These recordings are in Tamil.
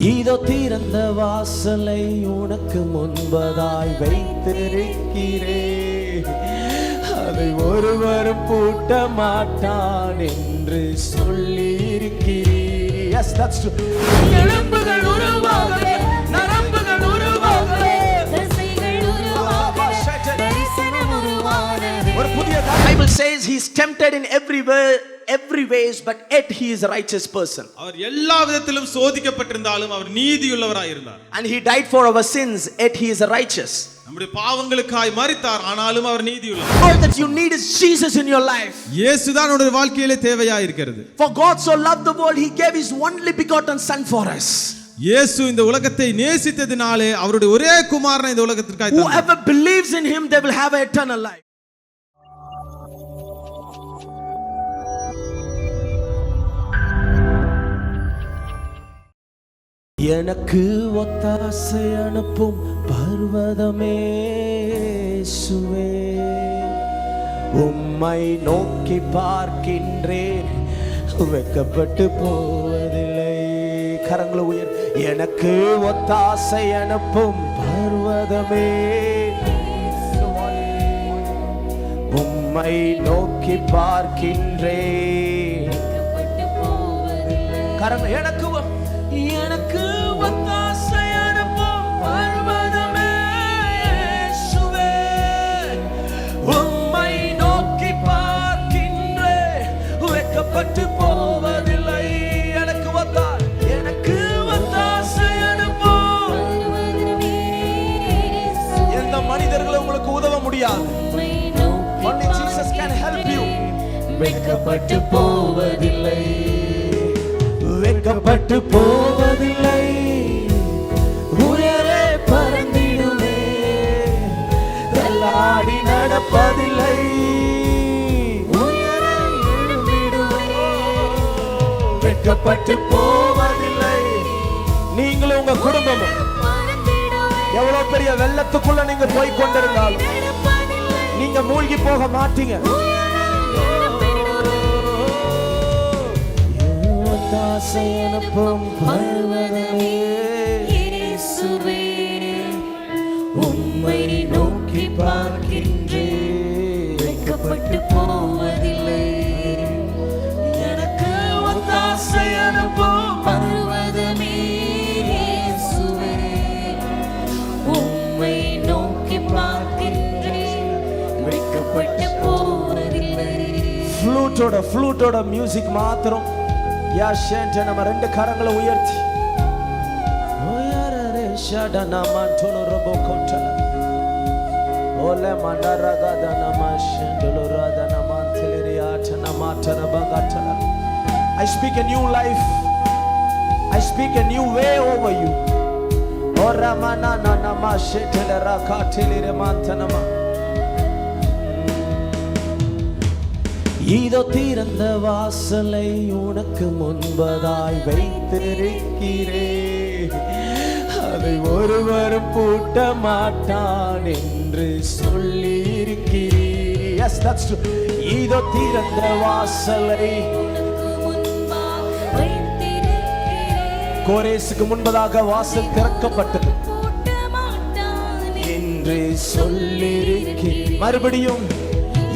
இதோ திறந்த வாசலை உனக்கு முன்பதாய் வைத்திருக்கிறேன், அதை ஒருவரும் பூட்ட மாட்டான் என்று சொல்லி இருக்கிறீர். Yes, that's true. எலும்புகள் உருவாகவே, நரம்புகள் உருவாகவே, தசைகள் உருவாகவே, தரிசனம் உருவாகவே. ஒரு புதிய Bible says he is tempted in every ways, but yet he is a righteous person. அவர் எல்லா விதத்திலும் சோதிக்கப்பட்டிருந்தாலும் அவர் நீதியுள்ளவராய் இருந்தார். And he died for our sins, yet he is a righteous. நம்முடைய பாவங்களுக்காய் மரித்தார், ஆனாலும் அவர் நீதியுள்ளவர். All that you need is Jesus in your life. இயேசுதான் உங்களுடைய வாழ்க்கையிலே தேவையாய் இருக்கிறது. For God so loved the world, he gave his only begotten son for us. இயேசு இந்த உலகத்தை நேசித்ததினாலே அவருடைய ஒரே குமாரனை இந்த உலகத்திற்காய் தந்தார். Whoever believes in him, they will have an eternal life. எனக்கு ஒத்தாசை அனுப்பும் பர்வதமே இயேசுவே, உம்மை நோக்கி பார்க்கின்றேன், வெட்கப்பட்டு போவதில்லை. கரங்களை உயர். எனக்கு ஒத்தாசை அனுப்பும் பர்வதமே, உம்மை நோக்கி பார்க்கின்றேன். கரங்களை. எனக்கு ஒத்தாசை அனுப்பும் பர்வதமே இயேசுவே, உம்மை நோக்கி பார்க்கின்றேன், வெட்கப்பட்டு போவதில்லை. எனக்கு ஒத்தாசை அனுப்பும். எந்த மனிதர்களும் உங்களுக்கு உதவ முடியாது. Only Jesus can help you. வெட்கப்பட்டு போவதில்லை, வெட்கப்பட்டு போவதில்லை, உயரே பறந்திடுவே, தள்ளாடி நடப்பதில்லை, உயரே எழும்பிடுவே, வெட்கப்பட்டு போவதில்லை. நீங்களும் உங்க குடும்பமும் எவ்வளவு பெரிய வெள்ளத்துக்குள்ள நீங்க போய் கொண்டிருந்தாலும் நீங்க மூழ்கி போக மாட்டீங்க. ஒத்தாசை அனுப்பும் பர்வதமே இயேசுவே, உம்மை நோக்கி பார்க்கின்றேன், வெட்கப்பட்டு போவதில்லை. எனக்கு ஒத்தாசை அனுப்பும் பர்வதமே இயேசுவே, உம்மை நோக்கி பார்க்கின்றேன், வெட்கப்பட்டு போவதில்லை. ஃப்ளூட்டோட மியூசிக் மாத்திரம் யாஷேன்ட்ட நம்ம ரெண்டு கரங்களை உயர்த்தி ஓயரே ஷடனா மண்டோலோ ரோபோகோட்டல Olay மண்டரகதனா மஷண்டலோ ரதனா மந்தலிரியாட்டனா மாட்டரபகட்டல. I speak a new life, I speak a new way over you. Ora manana na mashetele rakatile mantanama. இதோ திறந்த வாசலை உனக்கு முன்பதாய் வைத்திருக்கிறேன், அதை ஒருவரும் பூட்ட மாட்டான் என்று சொல்லி இருக்கிறீர். Yes, that's true. இதோ திறந்த வாசலை. கோரேசுக்கு முன்பதாக வாசல் திறக்கப்பட்டது என்று சொல்லியிருக்கிறீர். மறுபடியும்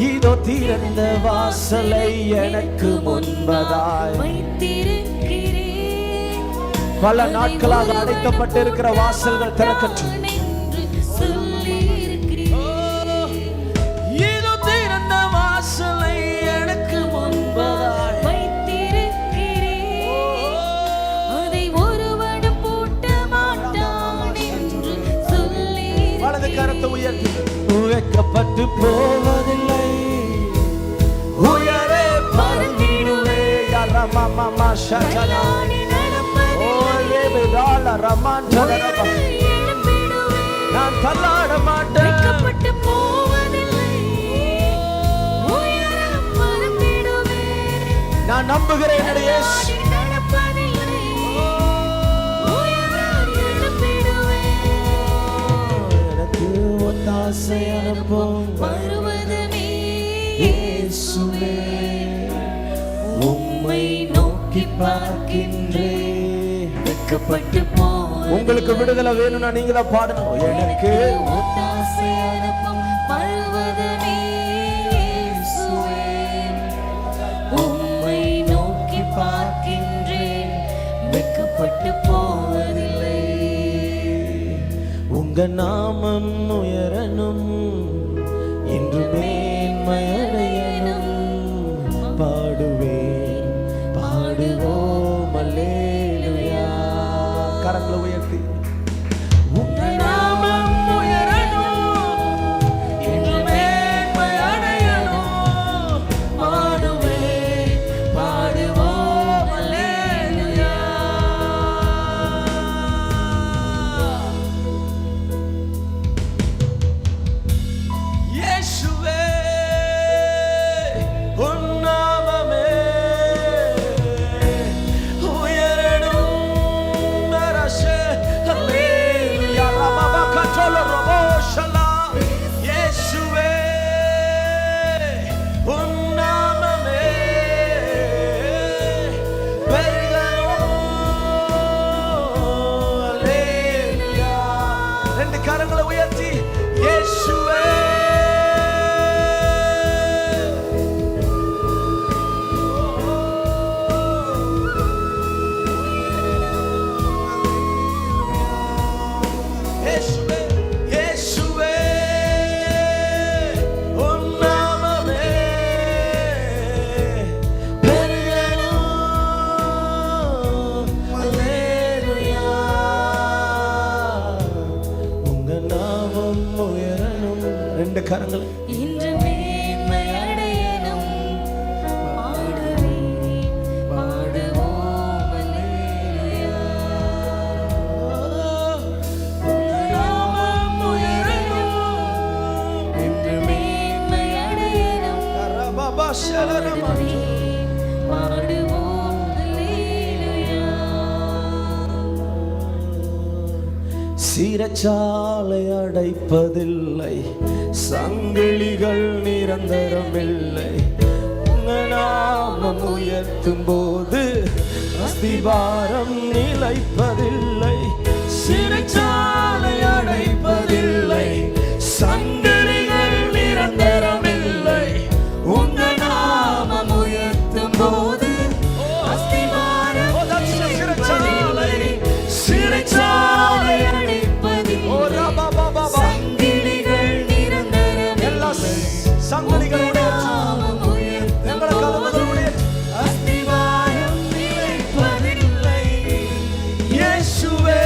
இதோ திறந்த வாசலை எனக்கு முன்பதாய் வைத்திருக்கிறேன், பல நாட்களாக அடைக்கப்பட்டிருக்கிற வாசல்கள் திறக்கட்டும். இதோ திறந்த வாசலை எனக்கு முன்பதாய் வைத்திருக்கிறேன், அதை ஒருவனும் பூட்ட மாட்டான் என்று சொல்லி. வலது கரத்தை உயர்த்தி. வெட்கப்பட்டு போவதில்லை, உயரே பறந்திடுவே. ரமமமா ஷடனா ஓயே பெதால ரமண்டரபா. நான் தள்ளாட மாட்டேன், வெட்கப்பட்டு போவதில்லை, உயரே பறந்திடுவே. நான் நம்புகிறேன் என்னுடைய இயேசு. ஒத்தாசை அனுப்பும் பர்வதமே இயேசுவே, உம்மை நோக்கி பார்க்கின்றேன், வெட்கப்பட்டு போவது. உங்களுக்கு விடுதலை வேணும்னா நீங்க தான் பாடணும். எனக்கு ஒத்தாசை அனுப்பும் பர்வதமே இயேசுவே. உம்மை நோக்கி பார்க்கின்றேன், வெட்கப்பட்டு போவதில்லை. உங்க நாமம் உயரணும், இன்று மேன்மையடையணும். பாடுவேன், பாடுவோம் அல்லேலூயா. கரங்களை உயர்த்தி உங்க நாமம் உயரணும், இன்று மேன்மையடையணும். பாடுவேன், பாடுவோம் அல்லேலூயா. இயேசுவே உன் நாமமே உயரணும். நரசே அல்லேலூயா. ரபபா கட்டோல ரபோஷலா. இயேசுவே உன் நாமமே பெருகணும். அல்லேலூயா. ரெண்டு கரங்களை உயர்த்தி இயேசுவே இயேசுவே இயேசுவே உன் நாமமே பெருகணும். அல்லேலூயா. உங்க நாமம் உயரணும். ரெண்டு கரங்களை இன்று மேன்மை அடையணும். பாடுவேன், பாடுவோம் அல்லேலூயா. நாமம் உயரணும், இன்று மேன்மை அடையணும். ரபபா ஷலரமா. பாடுவேன், பாடுவோம் அல்லேலூயா. சிறைச்சாலை அடைப்பதில்லை, சங்கிலிகள் நிரந்தரமில்லை. உங்க நாமம் உயர்த்தும் போது அஸ்திபாரம் நிலைப்பதில்லை. சிறைச்சாலை அடைப்பதில்லை, சங்கிலிகள் நிரந்தரமில்லை. உங்க நாமம் உயர்த்தும் போது அஸ்திபாரம் நிலைப்பதில்லை. சிறைச்சாலை சங்கிலிகள் நிரந்தரமில்லை. எல்லா சங்கிலிகளுடைய நாமம் உயர்த்தும் எங்களை கதவுகளுடைய அஸ்திவாரம் நிலைப்பதில்லை. இயேசுவே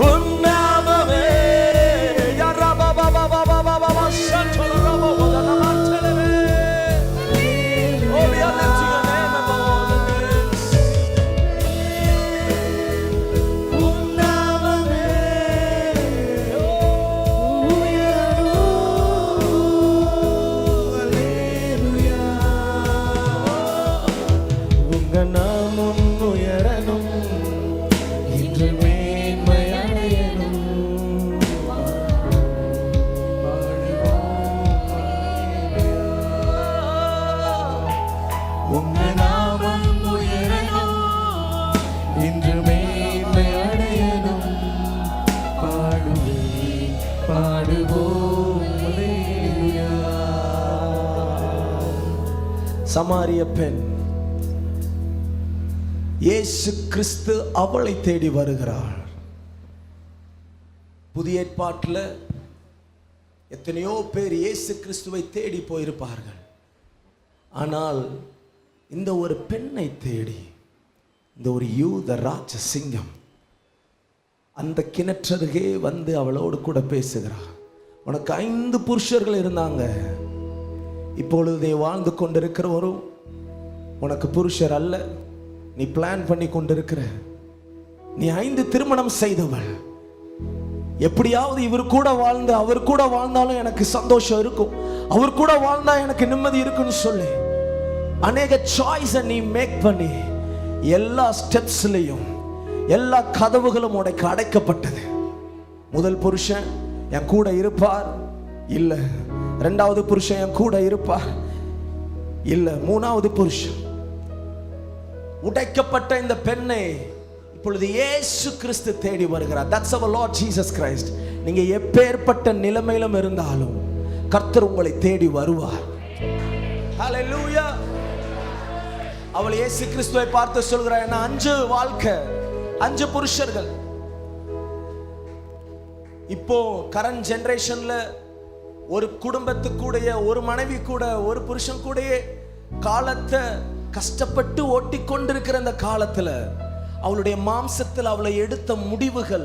உன் நாமமே. யரபபபபபபபப ஷட்டலரபபதனமத்தலவே. Oh, we are lifting your name above the names. உன் நாமமே உயரணும். அல்லேலூயா. உங்க நாமம் உயரணும், இன்று மேன்மை அடையணும். உங்க நாமம் உயரணும், இன்று மேன்மை அடையணும். பாடுவேன், பாடுவோம் அல்லேலூயா. சமாரிய பெண் இயேசு கிறிஸ்து அவளை தேடி வருகிறார். புதிய ஏற்பாட்டில் எத்தனையோ பேர் இயேசு கிறிஸ்துவை தேடி போயிருப்பார்கள். ஆனால் இந்த ஒரு பெண்ணை தேடி இந்த ஒரு யூத ராஜ சிங்கம் அந்த கிணற்றருகே வந்து அவளோடு கூட பேசுகிறார். உனக்கு 5 புருஷர்கள் இருந்தாங்க, இப்பொழுது நீ வாழ்ந்து கொண்டிருக்கிறவரும் உனக்கு புருஷர் அல்ல. நீ பிளான் பண்ணி கொண்டிருக்கிற, நீ 5 திருமணம் செய்தவள். எப்படியாவது இவர் கூட வாழ்ந்து அவர் கூட வாழ்ந்தாலும் எனக்கு சந்தோஷம் இருக்கும், அவர் கூட வாழ்ந்தா எனக்கு நிம்மதி இருக்குன்னு சொல்லி அநேக சாய்ஸை நீ மேக் பண்ணி எல்லா ஸ்டெப்ஸ்லையும் எல்லா கதவுகளும் உனக்கு அடைக்கப்பட்டது. முதல் புருஷன் என் கூட இருப்பார் இல்ல, 2வது புருஷன் என் கூட இருப்பார் இல்ல, 3வது புருஷன். உடைக்கப்பட்ட இந்த பெண்ணை இப்பொழுது இயேசு கிறிஸ்து தேடி வருகிறார். That's our Lord Jesus Christ. நீங்க எப்பேற்பட்ட நிலைமையிலும் இருந்தாலும் கர்த்தர் உங்களை தேடி வருவார். Hallelujah. அவள் இயேசு கிறிஸ்துவை பார்த்து சொல்கிறார், என்ன 5 வாழ்க்கை, 5 புருஷர்கள். இப்போ கரண்ட் ஜெனரேஷன்ல ஒரு குடும்பத்துக்கூடைய, ஒரு மனைவி கூட, ஒரு புருஷன் கூட காலத்தை கஷ்டப்பட்டு ஓட்டி கொண்டிருக்கிற அந்த காலத்துல அவளுடைய மாம்சத்தில் அவளை எடுத்த முடிவுகள்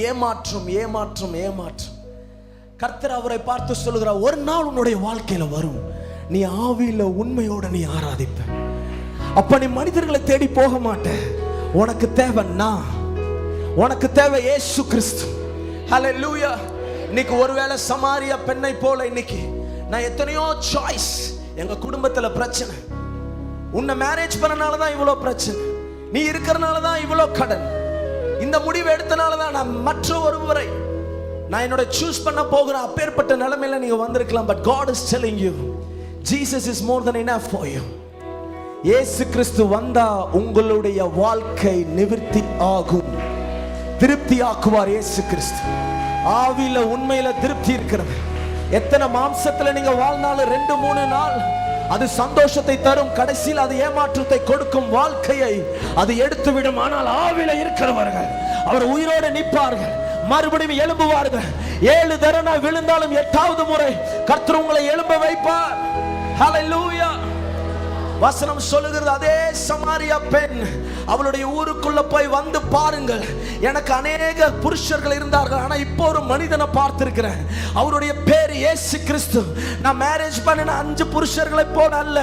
ஏமாற்றம் ஏமாற்றம் ஏமாற்றம். கர்த்தர் அவரை பார்த்து சொல்லுகிறார், ஒரு நாள் உன்னுடைய வாழ்க்கையில வரும், நீ ஆவியில உண்மையோட நீ ஆராதிப்ப. அப்ப நீ மனிதர்களை தேடி போக மாட்ட. உனக்கு தேவை நான், உனக்கு தேவை இயேசு கிறிஸ்து. ஹல்லேலூயா. இன்னைக்கு ஒருவேளை சமாரியா பெண்ணை போல இன்னைக்கு நான் எத்தனையோ சாய்ஸ். எங்க குடும்பத்துல பிரச்சனை, உன்னை மேரேஜ் பண்ணனால தான் இவ்வளோ பிரச்சனை, நீ இருக்கிறனால தான் இவ்வளோ கடன், இந்த முடிவு எடுத்தனால தான் நான் மற்ற ஒருவரை நான் என்னோட சூஸ் பண்ண போகிறேன். அப்பேற்பட்ட நிலைமையில நீங்க வந்திருக்கலாம். But God is telling you Jesus is more than enough for you. இயேசு கிறிஸ்து வந்தா உங்களுடைய வாழ்க்கை நிவர்த்தி ஆகும், திருப்தி ஆக்குவார். இயேசு கிறிஸ்து ஆவியில உண்மையில திருப்தி இருக்கிறது. எத்தனை மாம்சத்துல நீங்க வாழ்ந்தாலும் 2-3 நாள் அது சந்தோஷத்தை தரும், கடைசியில் அது ஏமாற்றத்தை கொடுக்கும். வாழ்க்கையை அது எடுத்து விடும். ஆனால் ஆவியில இருக்கிறவர்கள் அவர் உயிரோடு நிற்பார்கள், மறுபடியும் எழும்புவார்கள். 7 தடவை விழுந்தாலும் 8வது முறை கர்த்தர் உங்களை எழும்ப வைப்பார். ஹல்லேலூயா. வசனம் சொல்லுகிறது, அதே சமாரியா பெண் அவளுடைய ஊருக்குள்ள போய் வந்து பாருங்கள், எனக்கு அநேக புருஷர்கள் இருந்தார்கள், ஆனா இப்போ ஒரு மனிதனை பார்த்திருக்கிறேன், அவருடைய பேர் இயேசு கிறிஸ்து. நான் மேரேஜ் பண்ணின 5 புருஷர்களை போல அல்ல,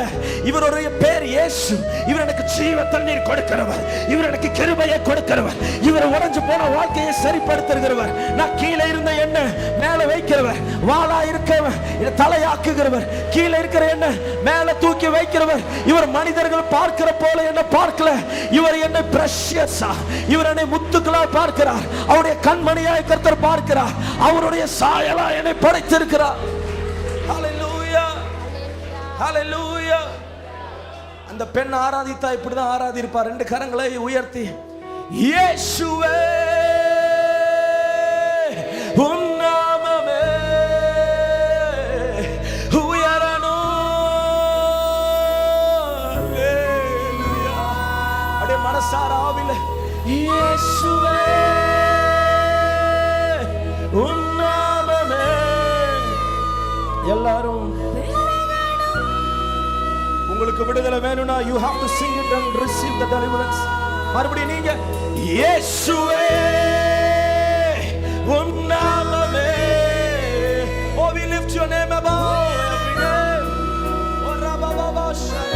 இவருடைய பேர் இயேசு. இவர் எனக்கு ஜீவ தண்ணீர் கொடுக்கிறவர், இவர் எனக்கு கிருபையை கொடுக்கிறவர், இவர் உடைஞ்சு போன வாழ்க்கையை சரிப்படுத்துகிறவர், நான் கீழே இருந்த என்ன மேல வைக்கிறவர், வாளா இருக்கவர் தலையாக்குகிறவர், கீழே இருக்கிற என்ன மேல தூக்கி வைக்கிறவர். இவர் மனிதர்கள் பார்க்கிற போல என்ன பார்க்கல, இவர் என்னை பிரஷியஸா, இவர் என்னை முத்துக்களா பார்க்கிறார், அவருடைய கண்மணியாய் கர்த்தர் பார்க்கிறார், அவருடைய சாயலா என்னை படைத்திருக்கிறார். ஹல்லேலூயா, ஹல்லேலூயா. அந்த பெண் ஆராதித்தா இப்படிதான் ஆராதிப்பார். 2 கரங்களை உயர்த்தி, இயேசுவே உன் நாமமே மனசாராவில, இயேசுவே உன் நாமமே. எல்லாரும் உங்களுக்கு விடுதலை வேணும்னா you have to sing it and receive the deliverance. மறுபடியும் நீங்க, இயேசுவே உன் நாமமே. Oh, we lift your name above every name. Oh, rababa shai.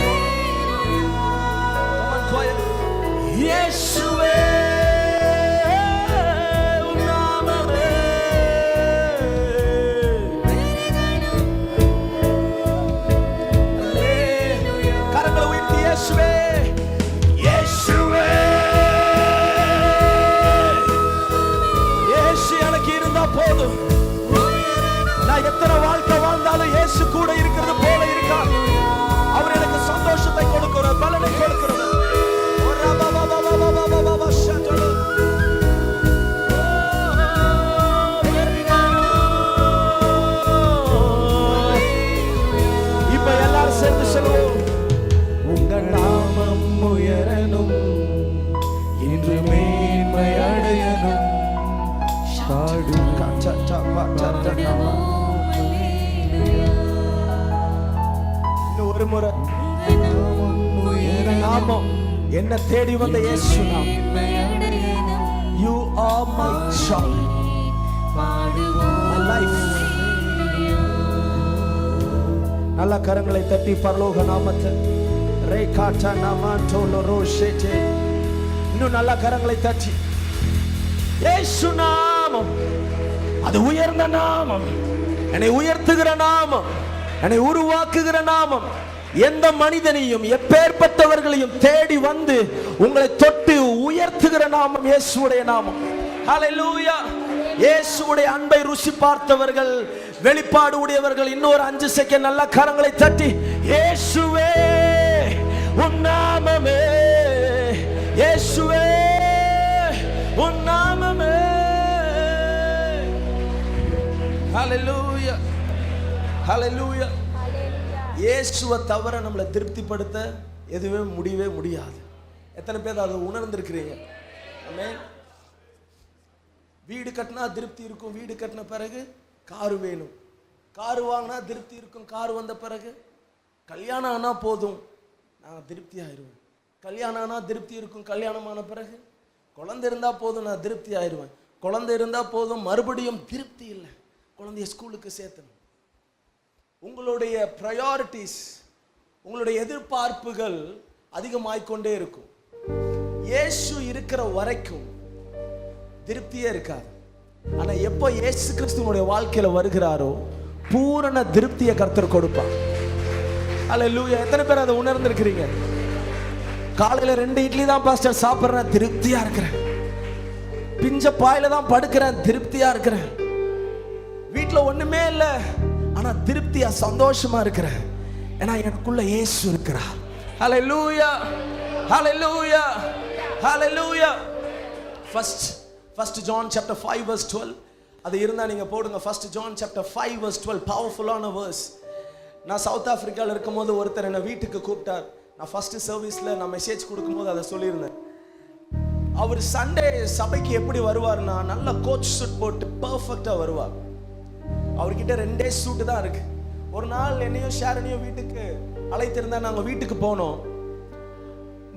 Come on, choir. இயேசுவே உன் நாமமே. கரங்களை உயர்த்தி, இயேசுவே இயேசுவே. இயேசு எனக்கு இருந்தா போதும். நான் எத்தனை வாழ்க்கை வாழ்ந்தாலும் இயேசு கூட இருக்கிறது போல இருக்காது. அவர் எனக்கு சந்தோஷத்தை கொடுக்கிறார், பலனை கொடுக்கிறார். இப்ப எல்லாரும் சேர்ந்து சொல்லுவோம், உங்க நாமம் உயரணும், இன்று மேன்மை அடையணும். ஒரு முறை நாமம் என்ன தேடி வந்த இயேசு நாமம். You are my joy, my life. நல்ல கரங்களை தட்டி பரலோக நாமத்தை ரேகாட்டா நாமாண்டோலோ ரோஷேட்டே. இன்னும் நல்ல கரங்களை தட்டி, இயேசு நாமம் அது உயர்ந்த நாமம், என்னை உயர்த்துகிற நாமம், என்னை உருவாக்குகிற நாமம். எந்த மனிதனையும் எப்பேற்பட்டவர்களையும் தேடி வந்து உங்களை தொட்டு உயர்த்துகிற நாமம் இயேசுவுடைய நாமம். ஹல்லேலூயா. இயேசுவுடைய அன்பை ருசி பார்த்தவர்கள், வெளிப்பாடு உடையவர்கள் இன்னொரு 5 செகண்ட் நல்ல கரங்களை தட்டி, இயேசுவே உன் நாமமே, இயேசுவே உன் நாமமே. ஹalleluya ஹalleluya. இயேசுவை தவிர நம்மளை திருப்திப்படுத்த எதுவே முடியவே முடியாது. எத்தனை பேர் அதை உணர்ந்திருக்கிறீங்க? ஆமென். வீடு கட்டினா திருப்தி இருக்கும், வீடு கட்டின பிறகு காரு வேணும், காரு வாங்கினா திருப்தி இருக்கும், காரு வந்த பிறகு கல்யாணம் ஆனா போதும் நான் திருப்தி ஆயிடுவேன், கல்யாணம் ஆனா திருப்தி இருக்கும், கல்யாணமான பிறகு குழந்தை இருந்தா போதும் நான் திருப்தி ஆயிடுவேன், குழந்தை இருந்தா போதும் மறுபடியும் திருப்தி இல்லை, குழந்தைய ஸ்கூலுக்கு சேர்த்தணும். உங்களுடைய ப்ரையாரிட்டிஸ், உங்களுடைய எதிர்பார்ப்புகள் அதிகமாய்க்கொண்டே இருக்கும். இயேசு இருக்கிற வரைக்கும் திருப்தியே இருக்காது. ஆனா எப்போ இயேசு கிறிஸ்துவோட வாழ்க்கையில வருகிறாரோ பூரண திருப்தியை கர்த்தர் கொடுப்பார். அல்லேலூயா. எத்தனை பேர் அதை உணர்ந்திருக்கிறீங்க? காலையில 2 இட்லி தான் பாஸ்டர் சாப்பிட்றேன், திருப்தியா இருக்கிறேன். பிஞ்ச பாயில தான் படுக்கிறேன், திருப்தியா இருக்கிறேன். வீட்டுல ஒண்ணுமே இல்லை, ஆனா திருப்தியா சந்தோஷமா இருக்கிறேன். ஏன்னா எனக்குள்ள இயேசு இருக்கிறார். ஹalleluya ஹalleluya ஹalleluya. First John chapter 5 verse 12. அது இருந்தா நீங்க போடுங்க. First John chapter 5 verse 12. பவர்ஃபுல்லான verse. நான் சவுத் ஆப்பிரிக்கால இருக்கும்போது ஒருத்தர் என்ன வீட்டுக்கு கூப்பிட்டார். நான் ஃபர்ஸ்ட் சர்வீஸ்ல நான் மெசேஜ் கொடுக்கும்போது அதை சொல்லியிருந்தேன். அவர் சண்டே சபைக்கு எப்படி வருவார்னா நல்ல கோச் சூட் போட்டு பர்ஃபெக்டா வருவார். அவர்கிட்ட 2 சூட்டு தான் இருக்கு. ஒரு நாள் என்னையும் ஷேரனையும் வீட்டுக்கு அழைத்திருந்தா நாங்கள் வீட்டுக்கு போனோம்.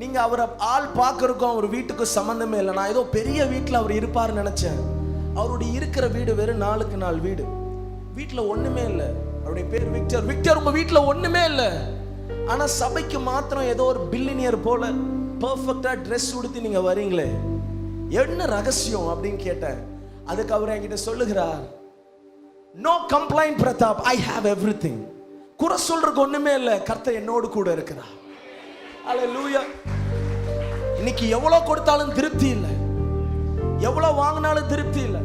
நீங்க அவரை ஆள் பார்க்கறதுக்கும் அவர் வீட்டுக்கு சம்பந்தமே இல்லை. நான் ஏதோ பெரிய வீட்டில் அவர் இருப்பார்னு நினைச்சேன். அவருடைய இருக்கிற வீடு வெறும் 4க்கு 4 வீடு. வீட்டில் ஒண்ணுமே இல்லை. அவருடைய பேர் விக்டர். விக்டர், உங்க வீட்டில் ஒண்ணுமே இல்லை, ஆனா சபைக்கு மாத்திரம் ஏதோ ஒரு பில்லினியர் போல பர்ஃபெக்டா ட்ரெஸ் உடுத்தி நீங்க வரீங்களே, என்ன ரகசியம் அப்படின்னு கேட்டேன். அதுக்கு அவர் என்கிட்ட சொல்லுகிறார், no complaint Pratap, I have everything. குறை சொல்றதுக்கு ஒண்ணுமே இல்லை, கர்த்தர் என்னோடு கூட இருக்கிறார். அல்லேலூயா. இன்னைக்கு எவ்வளவு கொடுத்தாலும் திருப்தி இல்லை, எவ்வளவு வாங்கினாலும் திருப்தி இல்லை.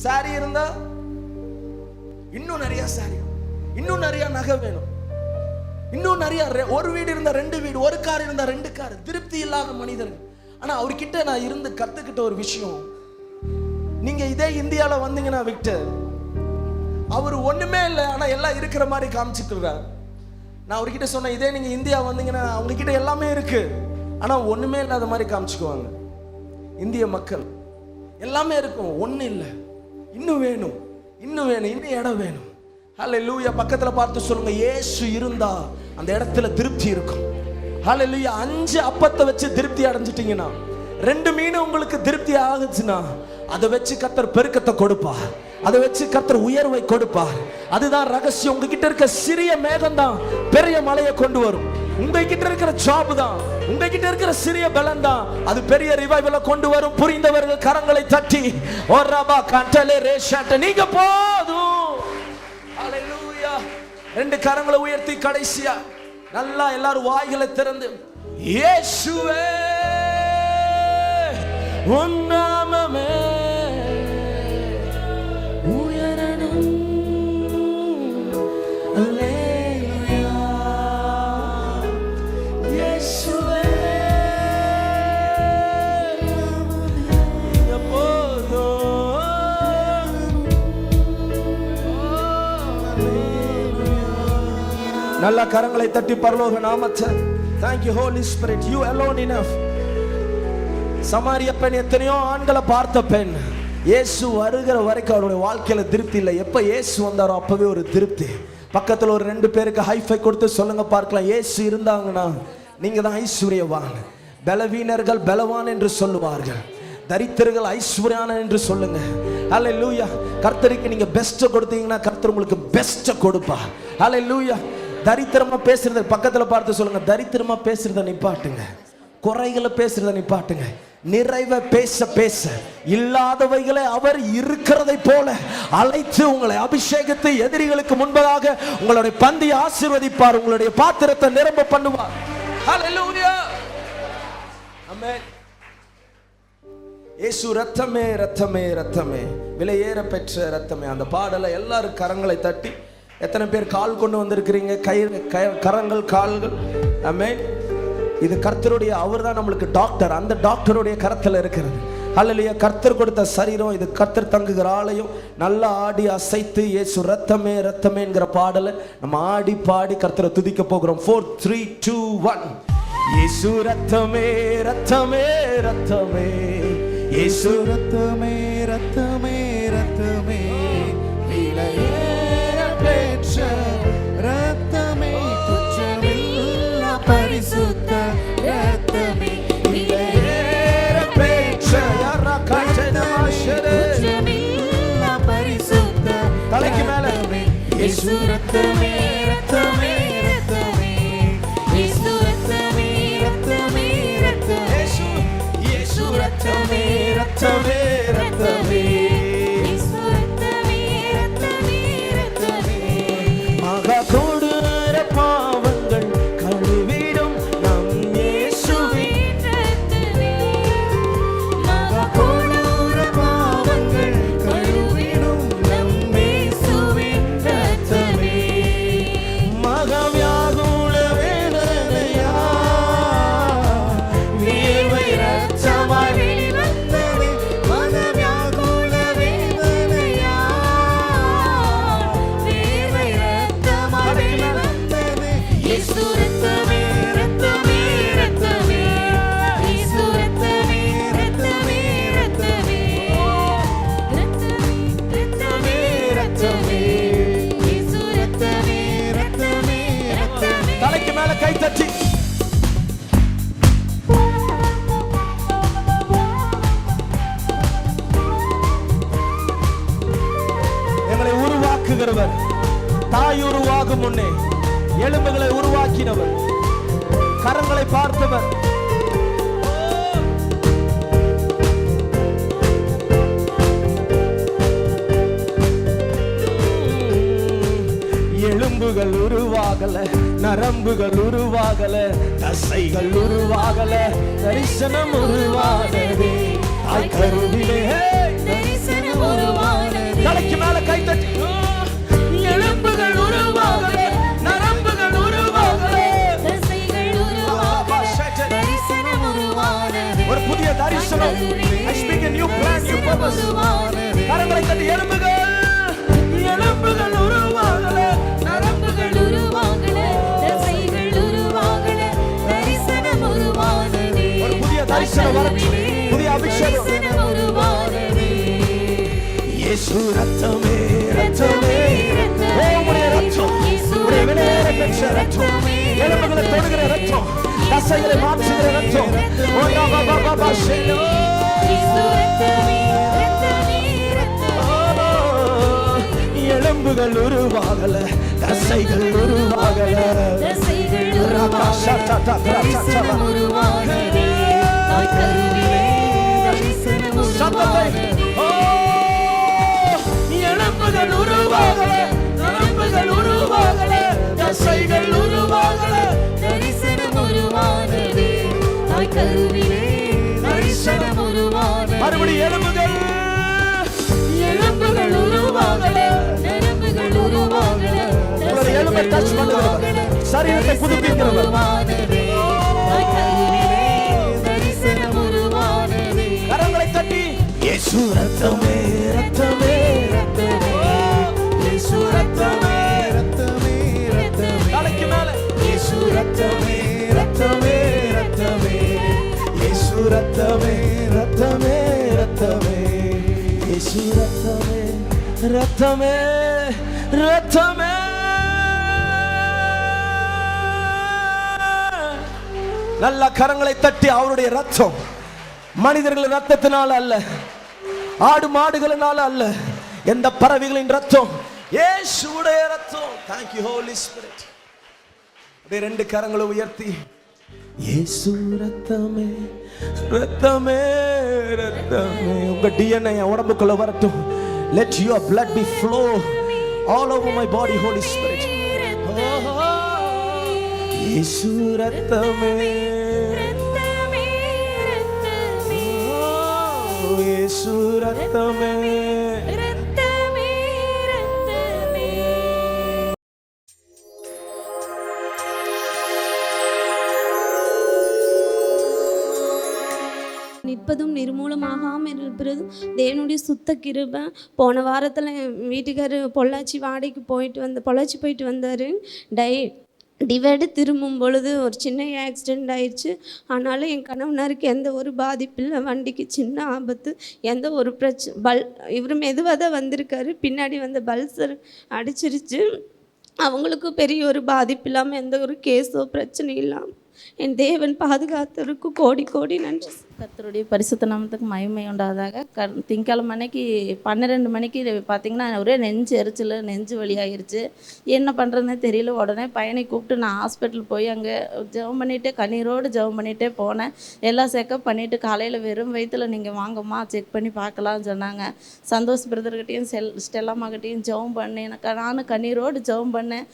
சாரி இருந்தா இன்னும் நிறைய சாரி, இன்னும் நிறைய நகை வேணும், இன்னும் நிறைய, ஒரு வீடு இருந்தா 2 வீடு, ஒரு கார் இருந்தா 2 கார். திருப்தி இல்லாத மனிதர்கள். ஆனா அவர்கிட்ட நான் இருந்து கத்துக்கிட்ட ஒரு விஷயம், நீங்க இதே இந்தியால வந்தீங்கன்னா விக்டர், அவர் ஒண்ணுமே இல்லை, ஆனா எல்லாம் இருக்கிற மாதிரி காமிச்சிட்டு இருக்கார். நான் அவர்கிட்ட சொன்னேன், இதே நீங்க இந்தியா வந்தீங்கன்னா அவங்க கிட்ட எல்லாமே இருக்கு, ஆனா ஒண்ணுமே இல்லாத மாதிரி காமிச்சுக்குவாங்க. இந்திய மக்கள் எல்லாமே இருக்கும், ஒண்ணு இல்லை, இன்னும் வேணும், இன்னும் வேணும், இன்னும் இடம் வேணும். ஹல்லேலூயா. பக்கத்துல பார்த்து சொல்லுங்க, இயேசு இருந்தா அந்த இடத்துல திருப்தி இருக்கும். ஹல்லேலூயா. 5 அப்பத்தை வச்சு திருப்தி அடைஞ்சிட்டீங்கன்னா, 2 மீன் உங்களுக்கு திருப்தி ஆகுச்சுன்னா, அதை வச்சு கர்த்தர் பெருக்கத்தை கொடுப்பார், அதை வச்சு கர்த்தர் உயர்வை கொடுப்பார். அதுதான் ரகசியம். உங்ககிட்ட இருக்க சிறிய மேகம் தான் பெரிய மலையை கொண்டு வரும். உங்ககிட்ட இருக்கிற ஜாப் தான், உங்ககிட்ட இருக்கிற சிறிய பலன் தான் அது பெரிய ரிவைவலை கொண்டு வரும். புரிந்தவர்கள் கரங்களை தட்டி ஓரபா கண்டலே ரேஷாட்ட நீங்க போதும். ஹல்லேலூயா. 2 கரங்களை உயர்த்தி கடைசியா நல்லா எல்லாரும் வாய்களை திறந்து, இயேசுவே உன் நாமமே உயரணும். அல்லேலூயா. இயேசுவே நீங்க போதும். நல்ல கரங்களை தட்டி பரலோக நாமத்தை, thank you Holy Spirit, you alone enough. சமாரிய பெண் எத்தனையோ ஆண்களை பார்த்த பெண், இயேசு வருகிற வரைக்கும் அவருடைய வாழ்க்கையில திருப்தி இல்லை. எப்ப இயேசு வந்தாரோ அப்பவே ஒரு திருப்தி. பக்கத்துல ஒரு 2 பேருக்கு ஹைஃபை கொடுத்து சொல்லுங்க பார்க்கலாம், இயேசு இருந்தாங்கன்னா நீங்க தான் ஐஸ்வர்யவான். பலவீனர்கள் பலவான் என்று சொல்லுவார்கள், தரித்திரர்கள் ஐஸ்வர்யான என்று சொல்லுங்க. ஹல்லேலூயா. கர்த்தருக்கு நீங்க பெஸ்ட் கொடுத்தீங்கன்னா கர்த்தர் உங்களுக்கு பெஸ்ட் கொடுப்பா. ஹல்லேலூயா. தரித்திரமா பேசுறத பக்கத்துல பார்த்து சொல்லுங்க, தரித்திரமா பேசுறத நிப்பாட்டுங்க, குறைகளை பேசுறத நிப்பாட்டுங்க, நிறைவை பேச பேச இல்லாதவைகளை அவர் இருக்கிறதை போல அழைத்து உங்களை அபிஷேகத்தை எதிரிகளுக்கு முன்பதாக உங்களுடைய பந்தி ஆசீர்வதிப்பார், உங்களுடைய பாத்திரத்தை நிரம்ப பண்ணுவார். ஹல்லேலூயா. ஆமென். இயேசு ரத்தமே ரத்தமே ரத்தமே, விலையேற பெற்ற ரத்தமே. அந்த பாடலை எல்லாரும் கரங்களை தட்டி, எத்தனை பேர் கால் கொண்டு வந்திருக்கிறீங்க, கரங்கள் கால்கள். ஆமென். இது கர்த்தருடைய, அவர் தான் நம்மளுக்கு டாக்டர், அந்த டாக்டருடைய கரத்தில் இருக்கிறது. ஹல்லேலூயா. கர்த்தர் கொடுத்த சரீரம் இது, கர்த்தர் தங்குகிற ஆலயம். நல்லா ஆடி அசைத்து இயேசு ரத்தமே ரத்தமேங்கிற பாடலை நம்ம ஆடி பாடி கர்த்தரை துதிக்க போகிறோம். 4 3 2 1. இயேசு ரத்தமே ரத்தமே ரத்தமே, இயேசு ரத்தமே ரத்தமே ரத்தமே, விலையேற பெற்ற ரத்தமே, குற்றமில்லா பரிசுத்த ரத்தமே, விலையேற பெற்ற குற்றமில்லா பரிசுத்த தலைக்கு மேல இயேசு ரத்தமே ரத்தமே ரத்தமே, இயேசு ரத்தமே ரத்தமே ரத்தமே, இயேசு ரத்தமே ரத்தமே ரத்தமே, இயேசு ரத்தமே ரத்தமே ரத்தமே, மகா கொடூர பாவங்கள் கழுவிடும் நம் இயேசுவின் ரத்தமே, மகா கொடூர பாவங்கள் கழுவிடும் நம் இயேசுவின் ரத்தமே, மகா வியாகுல வேதனையா வியர்வை ரத்தமாய் வெளிவந்ததே, மகா வியாகுல வேதனையா வேர்வை ரத்தமாய் வெளிவந்ததே, இயேசு ரத்தமே ரத்தமே ரத்தமே, இயேசு ரத்தமே ரத்தமே ரத்தமே, ரத்தமே ரத்தமே, இயேசு ரத்தமே ரத்தமே ரத்தமே. தலைக்கு மேல கை தட்டி எங்களை உருவாக்குகிறவர், தாய் உருவாகும் முன்னே எலும்புகளை உருவாக்கினவர், கரங்களை பார்த்தவர். எலும்புகள் உருவாகல, நரம்புகள் உருவாகல, தசைகள் உருவாகல, தரிசனம் உருவானதே தாய் கருவிலே. தரிசனம் உருவானதே, தலைக்கு மேல கை தட்டி எலும்புகள் உருவாகல, நரம்புகள் உருவாகல, தசைகள் உருவானதே, தரிசனம் உருவானதே, ஒரு புதிய தரிசனம். I speak a new plan, new purpose. கரங்களை தட்டி எலும்புகள் எலும்புகள் உருவாகல, நரம்புகள் உருவாகல, தசைகள் உருவாகல, தரிசனம் உருவானதே, ஒரு புதிய தரிசனம் வரட்டும், புதிய அபிஷேகம். தரிசனம் உருவானதே, இயேசு ரத்தமே ரத்தமே, ஓ உம்முடைய ரத்தம், உம்முடைய விலையேற பெற்ற ரத்தம், எலும்புகளை தொடுகிற ரத்தம், தசைகளை மாற்றுகிற ரத்தம். ஓ யா பா பா பா பா ஷேலோ. இயேசு ரத்தமே ரத்தமே ரத்தமே, எலும்புகள் உருவாகல, தசைகள் உருவாகல, தசைகள் உருவாகல, தரிசனம் உருவானதே, தாய் கருவிலே தரிசனம் சத்தத்தை உருவானதே, ஓ எலும்புகள் உருவாகல, நரம்புகள் உருவாகல, தசைகள் உருவாகல, தரிசனம் உருவானதே, தாய் கருவிலே தரிசனம் உருவானதே, மறுபடி எலும்புகள் எலும்புகள் உருவாகல, நரம்புகள் உருவாகல, உங்களுடைய எலும்பை டச் பண்ணுகிறவர், சரீரத்தை புதுப்பிக்கிறவர். உருவானதே, தாய் கருவிலே தரிசனம் உருவானதே, கரங்களை தட்டி இயேசு ரத்தமே ரத்தமே ரத்தமே, இயேசு ரத்தமே ரத்தமே ரத்தமே, தலைக்கு மேல இயேசு ரத்தமே ரத்தமே ரத்தமே, இயேசு ரத்தமே ரத்தமே ரத்தமே, இயேசு ரத்தமே ரத்தமே ரத்தமே. நல்ல கரங்களை தட்டி அவருடைய ரத்தம் மனிதர்களின் ரத்தத்தினால அல்ல, ஆடு மாடுகளினால அல்ல, எந்த பறவைகளின் ரத்தம், இயேசுவுடைய ரத்தம். Thank you Holy Spirit. அப்படியே ரெண்டு கரங்களை உயர்த்தி இயேசு ரத்தமே ரத்தமே ரத்தமே, உங்க DNA என் உடம்புக்குள்ள வரட்டும். Let your blood be flow all over my body, Holy Spirit. இயேசு ரத்தமே ரத்தமே ரத்தமே, இயேசு ரத்தமே ரத்தமே ரத்தமே. நிற்பதும் நிர்மூலமாகாமல் இருப்பதும் தேவனுடைய சுத்த கிருபை. போன வாரத்தில் வீட்டுக்காரர் பொள்ளாச்சி பொள்ளாச்சி போயிட்டு வந்தார். டிவைடு திரும்பும் பொழுது ஒரு சின்ன ஆக்சிடெண்ட் ஆயிடுச்சு. ஆனாலும் என் கணவனாருக்கு எந்த ஒரு பாதிப்பில்லை. வண்டிக்கு சின்ன ஆபத்து, எந்த ஒரு இவர் மெதுவாக தான் வந்திருக்காரு. பின்னாடி வந்து பல்சர் அடிச்சிருச்சு. அவங்களுக்கு பெரிய ஒரு பாதிப்பு இல்லாமல் எந்த ஒரு கேஸோ பிரச்சனையும் இல்லாமல் என் தேவன் பாதுகாத்தருக்கு கோடி கோடி நன்றி. கர்த்தருடைய பரிசுத்த நாமத்துக்கு மகிமை உண்டாதாக. திங்கக்கிழமை அன்னைக்கு 12 மணிக்கு பார்த்திங்கன்னா ஒரே நெஞ்சு எரிச்சல், நெஞ்சு வலியாகிருச்சு. என்ன பண்ணுறதுனே தெரியல. உடனே பையனை கூப்பிட்டு நான் ஹாஸ்பிட்டல் போய் அங்கே ஜெபம் பண்ணிவிட்டு கண்ணீரோடு ஜெபம் பண்ணிகிட்டே போனேன். எல்லாம் செக்கப் பண்ணிவிட்டு காலையில் வெறும் வயிற்றில் நீங்கள் வாங்கம்மா செக் பண்ணி பார்க்கலாம்னு சொன்னாங்க. சந்தோஷ் பிரதர்கிட்டையும் ஸ்டெல்லாமாக்கிட்டையும் ஜெபம் பண்ணேன். நானும் கண்ணீரோடு ஜெபம் பண்ணேன்.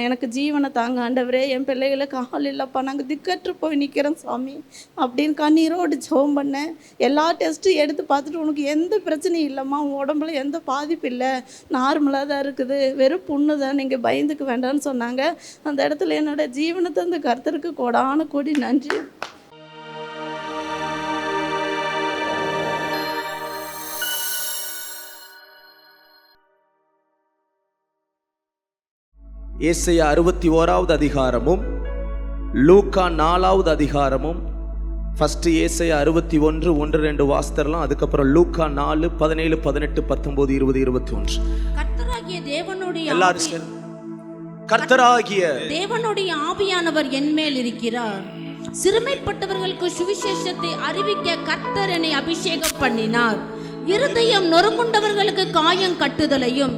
எனக்கு ஜீவனை தாங்க ஆண்டவரே, என் பிள்ளைகளுக்கு ஆள் இல்லைப்பா, நாங்கள் திக்கற்று போய் நிற்கிறோம் சாமி அப்படின்னு கண்ணீரோடு ஜெபம் பண்ணேன். எல்லா டெஸ்ட்டும் எடுத்து பார்த்துட்டு உனக்கு எந்த பிரச்சனையும் இல்லைம்மா, உன் உடம்புல எந்த பாதிப்பு இல்லை, நார்மலாக தான் இருக்குது, வெறும் புண்ணு தான், நீங்கள் பயந்துக்க வேண்டாம்னு சொன்னாங்க. அந்த இடத்துல என்னோட ஜீவனத்தை அந்த கர்த்தருக்கு கோடான கோடி நன்றி. ஏசாயா 61வது அதிகாரமும் லூக்கா 4வது அதிகாரமும் ஃபர்ஸ்ட் ஏசாயா 61 1-2 வாசித்தரலாம். அதுக்கப்புறம் லூக்கா 4 17 18 19 20 21. கர்த்தராகிய தேவனுடைய ஆவியானவர் என்மேல் இருக்கிறார். சிறுமைப்பட்டவர்களுக்கு சுவிசேஷத்தை அறிவிக்க கர்த்தர் என்னை அபிஷேகம் பண்ணினார். இருதயம் நொறுங்குண்டவர்களுக்கு காயம் கட்டுதலையும்,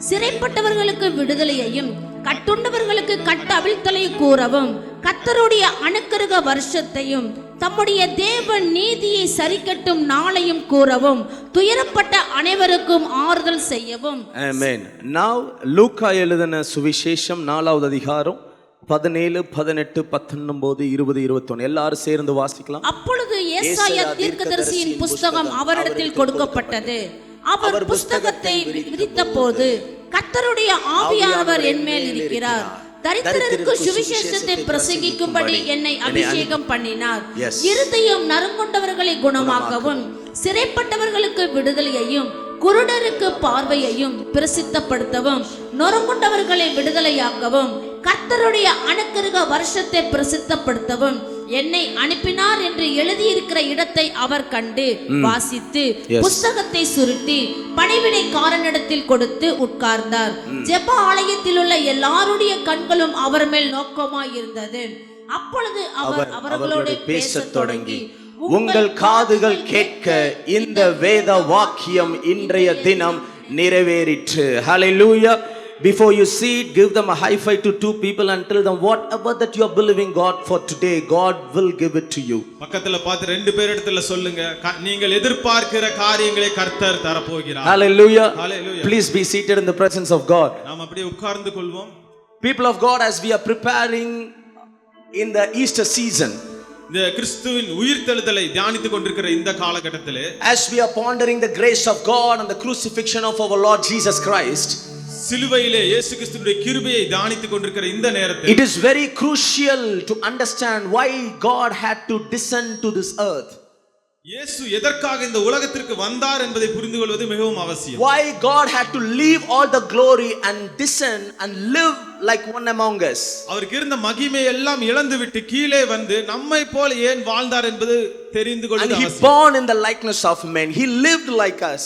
சிறைப்பட்டவர்களுக்கு விடுதலையையும், கட்டுண்டவர்களுக்கு கட்ட அவிழ்த்தலை கூறவும், கர்த்தருடைய அனுக்கிரக வருஷத்தையும் தம்முடைய தேவ நீதியை சரிக்கட்டும் நாளையும் கூறவும், துயரப்பட்ட அனைவருக்கும் ஆறுதல் செய்யவும். ஆமென். Now லூக்கா எழுதின சுவிசேஷம் 4வது அதிகாரம் 17 18 19 20 21 எல்லாரும் சேர்ந்து வாசிக்கலாம். அப்பொழுது ஏசாயா தீர்க்கதரிசியின் புஸ்தகம் அவரிடத்தில் கொடுக்கப்பட்டது. அவர் புஸ்தகத்தை விரித்த போது, கர்த்தருடைய ஆவியானவர் என்மேல் இருக்கிறார். தரித்திரருக்கு சுவிசேஷத்தை பிரசங்கிக்கும்படி என்னை அபிஷேகம் பண்ணினார். இருதயம் நறுங்குண்டவர்களை குணமாக்கவும், சிறைப்பட்டவர்களுக்கு விடுதலையையும், குருடருக்கு பார்வையையும் பிரசித்தப்படுத்தவும், நொறுங்குண்டவர்களை விடுதலையாக்கவும், கர்த்தருடைய அனுக்கிரக வருஷத்தை பிரசித்தப்படுத்தவும் என்னை அனுப்பினார் என்று எழுதியிருக்கிற இடத்தை அவர் கண்டு வாசித்து புஸ்தகத்தை சுருட்டி பணிவிடைக்காரனிடத்தில் கொடுத்து உட்கார்ந்தார். ஜெப ஆலயத்தில் உள்ள எல்லாருடைய கண்களும் அவர் மேல் நோக்கமாய் இருந்தது. அப்பொழுது அவர் அவர்களோடு பேசத் தொடங்கி, உங்கள் காதுகள் கேட்க இந்த வேத வாக்கியம் இன்றைய தினம் நிறைவேறிற்று. ஹல்லேலூயா. Before you see it, give them a high five to 2 people and tell them whatever that you are believing God for today, God will give it to you. பக்கத்துல பார்த்து 2 பேரிடத்துல சொல்லுங்க, நீங்கள் எதிர்பார்க்கிற காரியங்களை கர்த்தர் தர போகிறார். Hallelujah. Hallelujah. Please be seated in the presence of God. நாம் அப்படியே உட்கார்ந்து கொள்வோம். People of God, as we are preparing in the Easter season, இந்த கிறிஸ்துவின் உயிர்த்தெழுதலை தியானித்துக் கொண்டிருக்கிற இந்த காலகட்டத்திலே, as we are pondering the grace of God and the crucifixion of our Lord Jesus Christ, சிலுவையிலே இயேசு கிறிஸ்துவின் கிருபையை தியானித்துக் கொண்டிருக்கிற இந்த நேரத்தில், it is very crucial to understand why God had to descend to this earth. இயேசு எதற்காக இந்த உலகத்திற்கு வந்தார் என்பதை புரிந்து கொள்வது மிகவும் அவசியம். Why God had to leave all the glory and descend and live like one among us. அவருக்கு இருந்த மகிமை எல்லாம் இழந்துவிட்டு கீழே வந்து நம்மை போல ஏன் வாழ்ந்தார் என்பது தெரிந்து கொள்வது And he அவசியம். born in the likeness of men. He lived like us.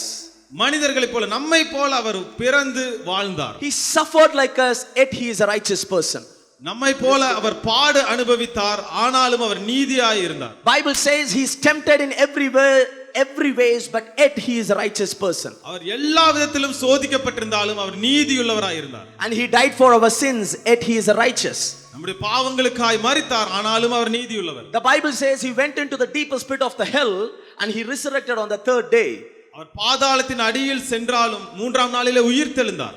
மனிதர்களை போல நம்மை போல அவர் பிறந்து வாழ்ந்தார். He suffered like us, yet he is a righteous person. நம்மை போல அவர் பாடு அனுபவித்தார், ஆனாலும் அவர் நீதியாய் இருந்தார். Bible says he is tempted in every ways, but yet he is a righteous person. அவர் எல்லா விதத்திலும் சோதிக்கப்பட்டிருந்தாலும் அவர் நீதியுள்ளவராய் இருந்தார். And he died for our sins, yet he is a righteous. நம்முடைய பாவங்களுக்காய் மரித்தார், ஆனாலும் அவர் நீதியுள்ளவர். The Bible says he went into the deepest pit of the hell and he resurrected on the 3rd day. அவர் பாதாளத்தின் அடியில் சென்றாலும் 3ஆம் நாளிலே உயிர்த்தெழுந்தார்.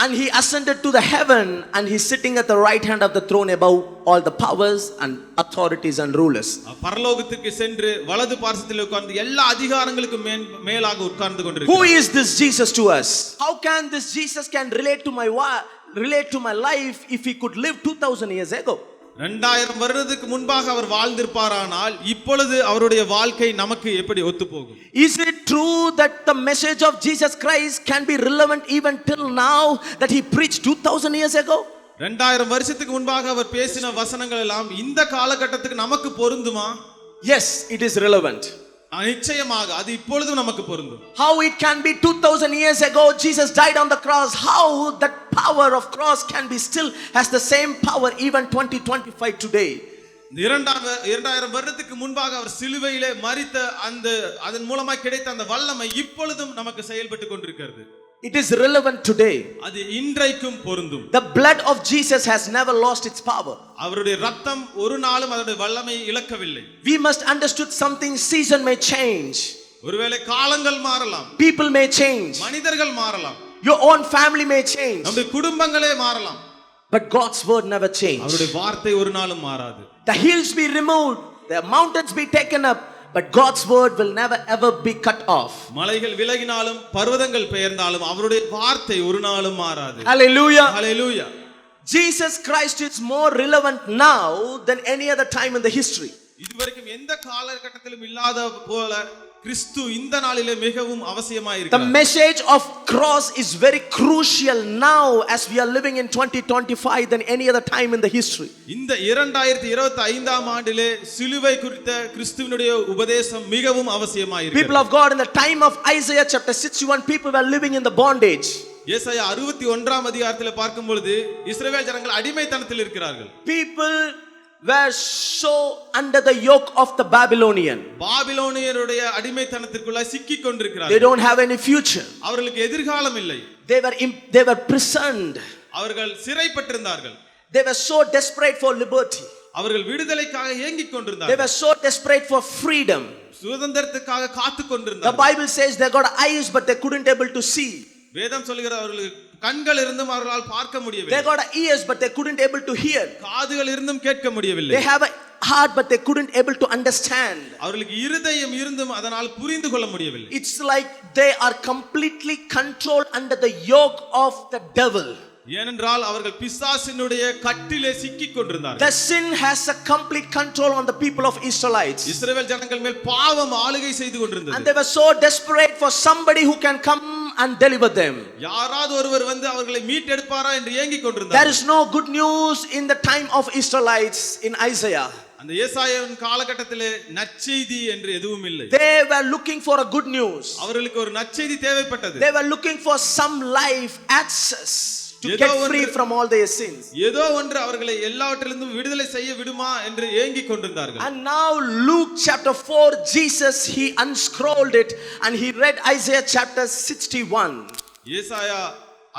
And he ascended to the heaven and he's sitting at the right hand of the throne above all the powers and authorities and rulers. பரலோகத்துக்கு சென்று வலது பார்சத்தில் உட்கார்ந்து எல்லா அதிகாரங்களுக்கும் மேலாக உட்கார்ந்து Who கொண்டிருக்கிறார். is this Jesus to us? How can this Jesus can relate to my life if he could live 2000 years ago? 2000 வருடத்துக்கு முன்பாக அவர் வாழ்ந்திருப்பாரானால் இப்பொழுது அவருடைய வாழ்க்கை நமக்கு எப்படி ஒத்துப்போகும்? Is it true that the message of Jesus Christ can be relevant even till now that he preached 2000 years ago? 2000 வருஷத்துக்கு முன்பாக அவர் பேசின வசனங்கள் எல்லாம் இந்த காலகட்டத்துக்கு நமக்கு பொருந்துமா? Yes, it is relevant. நிச்சயமாக அது இப்பொழுதும் நமக்கு பொருந்தும். How it can be 2000 years ago Jesus died on the cross, how that power of cross can be still has the same power even 2025 today? 2000 வருடத்துக்கு முன்பாக அவர் சிலுவையிலே மரித்த அதன் மூலமாக கிடைத்த அந்த வல்லமை இப்பொழுதும் நமக்கு செயல்பட்டு கொண்டிருக்கிறது. It is relevant today. அது இன்றைக்கும் பொருந்தும். The blood of Jesus has never lost its power. அவருடைய இரத்தம் ஒரு நாளும் அதனுடைய வல்லமையை இழக்கவில்லை. We must understood something. Season may change. ஒருவேளை காலங்கள் மாறலாம். People may change. மனிதர்கள் மாறலாம். Your own family may change. நம்முடைய குடும்பங்களே மாறலாம். But God's word never changes. அவருடைய வார்த்தை ஒரு நாளும் மாறாது. The hills be removed, the mountains be taken up, but God's word will never ever be cut off. மலைகள் விலகினாலும் பர்வதங்கள் பெயர்ந்தாலும் அவருடைய வார்த்தை ஒரு நாளும் மாறாது. Hallelujah. Hallelujah. Jesus Christ is more relevant now than any other time in the history. இதுவரைக்கும் எந்த காலகட்டத்திலும் இல்லாத போல கிறிஸ்து இந்த நாளிலே மிகவும் அவசியமாய் The இருக்கிறார். message of cross is very crucial now as we are living in 2025 than any other time in the history. இந்த 2025ஆம் ஆண்டிலே சிலுவை குறித்த கிறிஸ்துவினுடைய உபதேசம் மிகவும் அவசியமாய் People இருக்கிறது. of God, in the time of Isaiah chapter 61, people were living in the bondage. ஏசாயா 61ஆம் அதிகாரத்திலே பார்க்கும் பொழுது இஸ்ரவேல் ஜனங்கள் அடிமைத்தனத்தில் இருக்கிறார்கள். People were so under the yoke of the Babylonian. பாபிலோனியருடைய அடிமைத்தனத்திற்குள்ள சிக்கிக் They கொண்டிருக்கிறார்கள். don't have any future. அவர்களுக்கு எதிர்காலம் இல்லை. They were prisoned. அவர்கள் சிறைப்பட்டிருந்தார்கள். They were so desperate for liberty. அவர்கள் விடுதலைக்காக ஏங்கிக் They கொண்டிருந்தார்கள். were so desperate for freedom. சுதந்திரத்துக்காக காத்துக் The கொண்டிருந்தார்கள். Bible says they got eyes but they couldn't able to see. வேதம் சொல்கிறது அவர்களுக்கு கண்கள் இருந்தும் அவர்களால் பார்க்க They முடியவில்லை. got ears but they couldn't able to hear. காதுகள் இருந்தும் கேட்க முடியவில்லை. They have a heart but they couldn't able to understand. அவர்களுக்கு இருதயம் இருந்தும் அதனால் புரிந்து கொள்ள முடியவில்லை. It's like they are completely controlled under the yoke of the devil. ஏனென்றால் அவர்கள் பிசாசினுடைய கட்டிலே சிக்கிக் கொண்டிருந்தார்கள். The sin has a complete control on the people of Israelites. இஸ்ரவேல் ஜனங்கள் மேல் பாவம் ஆளுகை செய்து And கொண்டிருந்தது. they were so desperate for somebody who can come and deliver them. யாராவது ஒருவர் வந்து அவர்களை மீட்டெடுப்பாரா என்று ஏங்கிக் There கொண்டிருந்தார். is no good news in the time of Israelites in Isaiah. அந்த ஏசாயாவின் காலகட்டத்திலே நற்செய்தி என்று எதுவும் இல்லை. They were looking for a good news. அவர்களுக்கு ஒரு நற்செய்தி தேவைப்பட்டது. They were looking for some life access to ஏதோ get ஒன்று- free from all their sins. ஏதோ ஒன்று அவர்களை எல்லாவற்றிலிருந்தும் விடுதலை செய்ய விடுமா என்று ஏங்கிக் கொண்டிருந்தார்கள். And now Luke chapter 4, Jesus, he unscrolled it and he read Isaiah chapter 61. ஏசாயா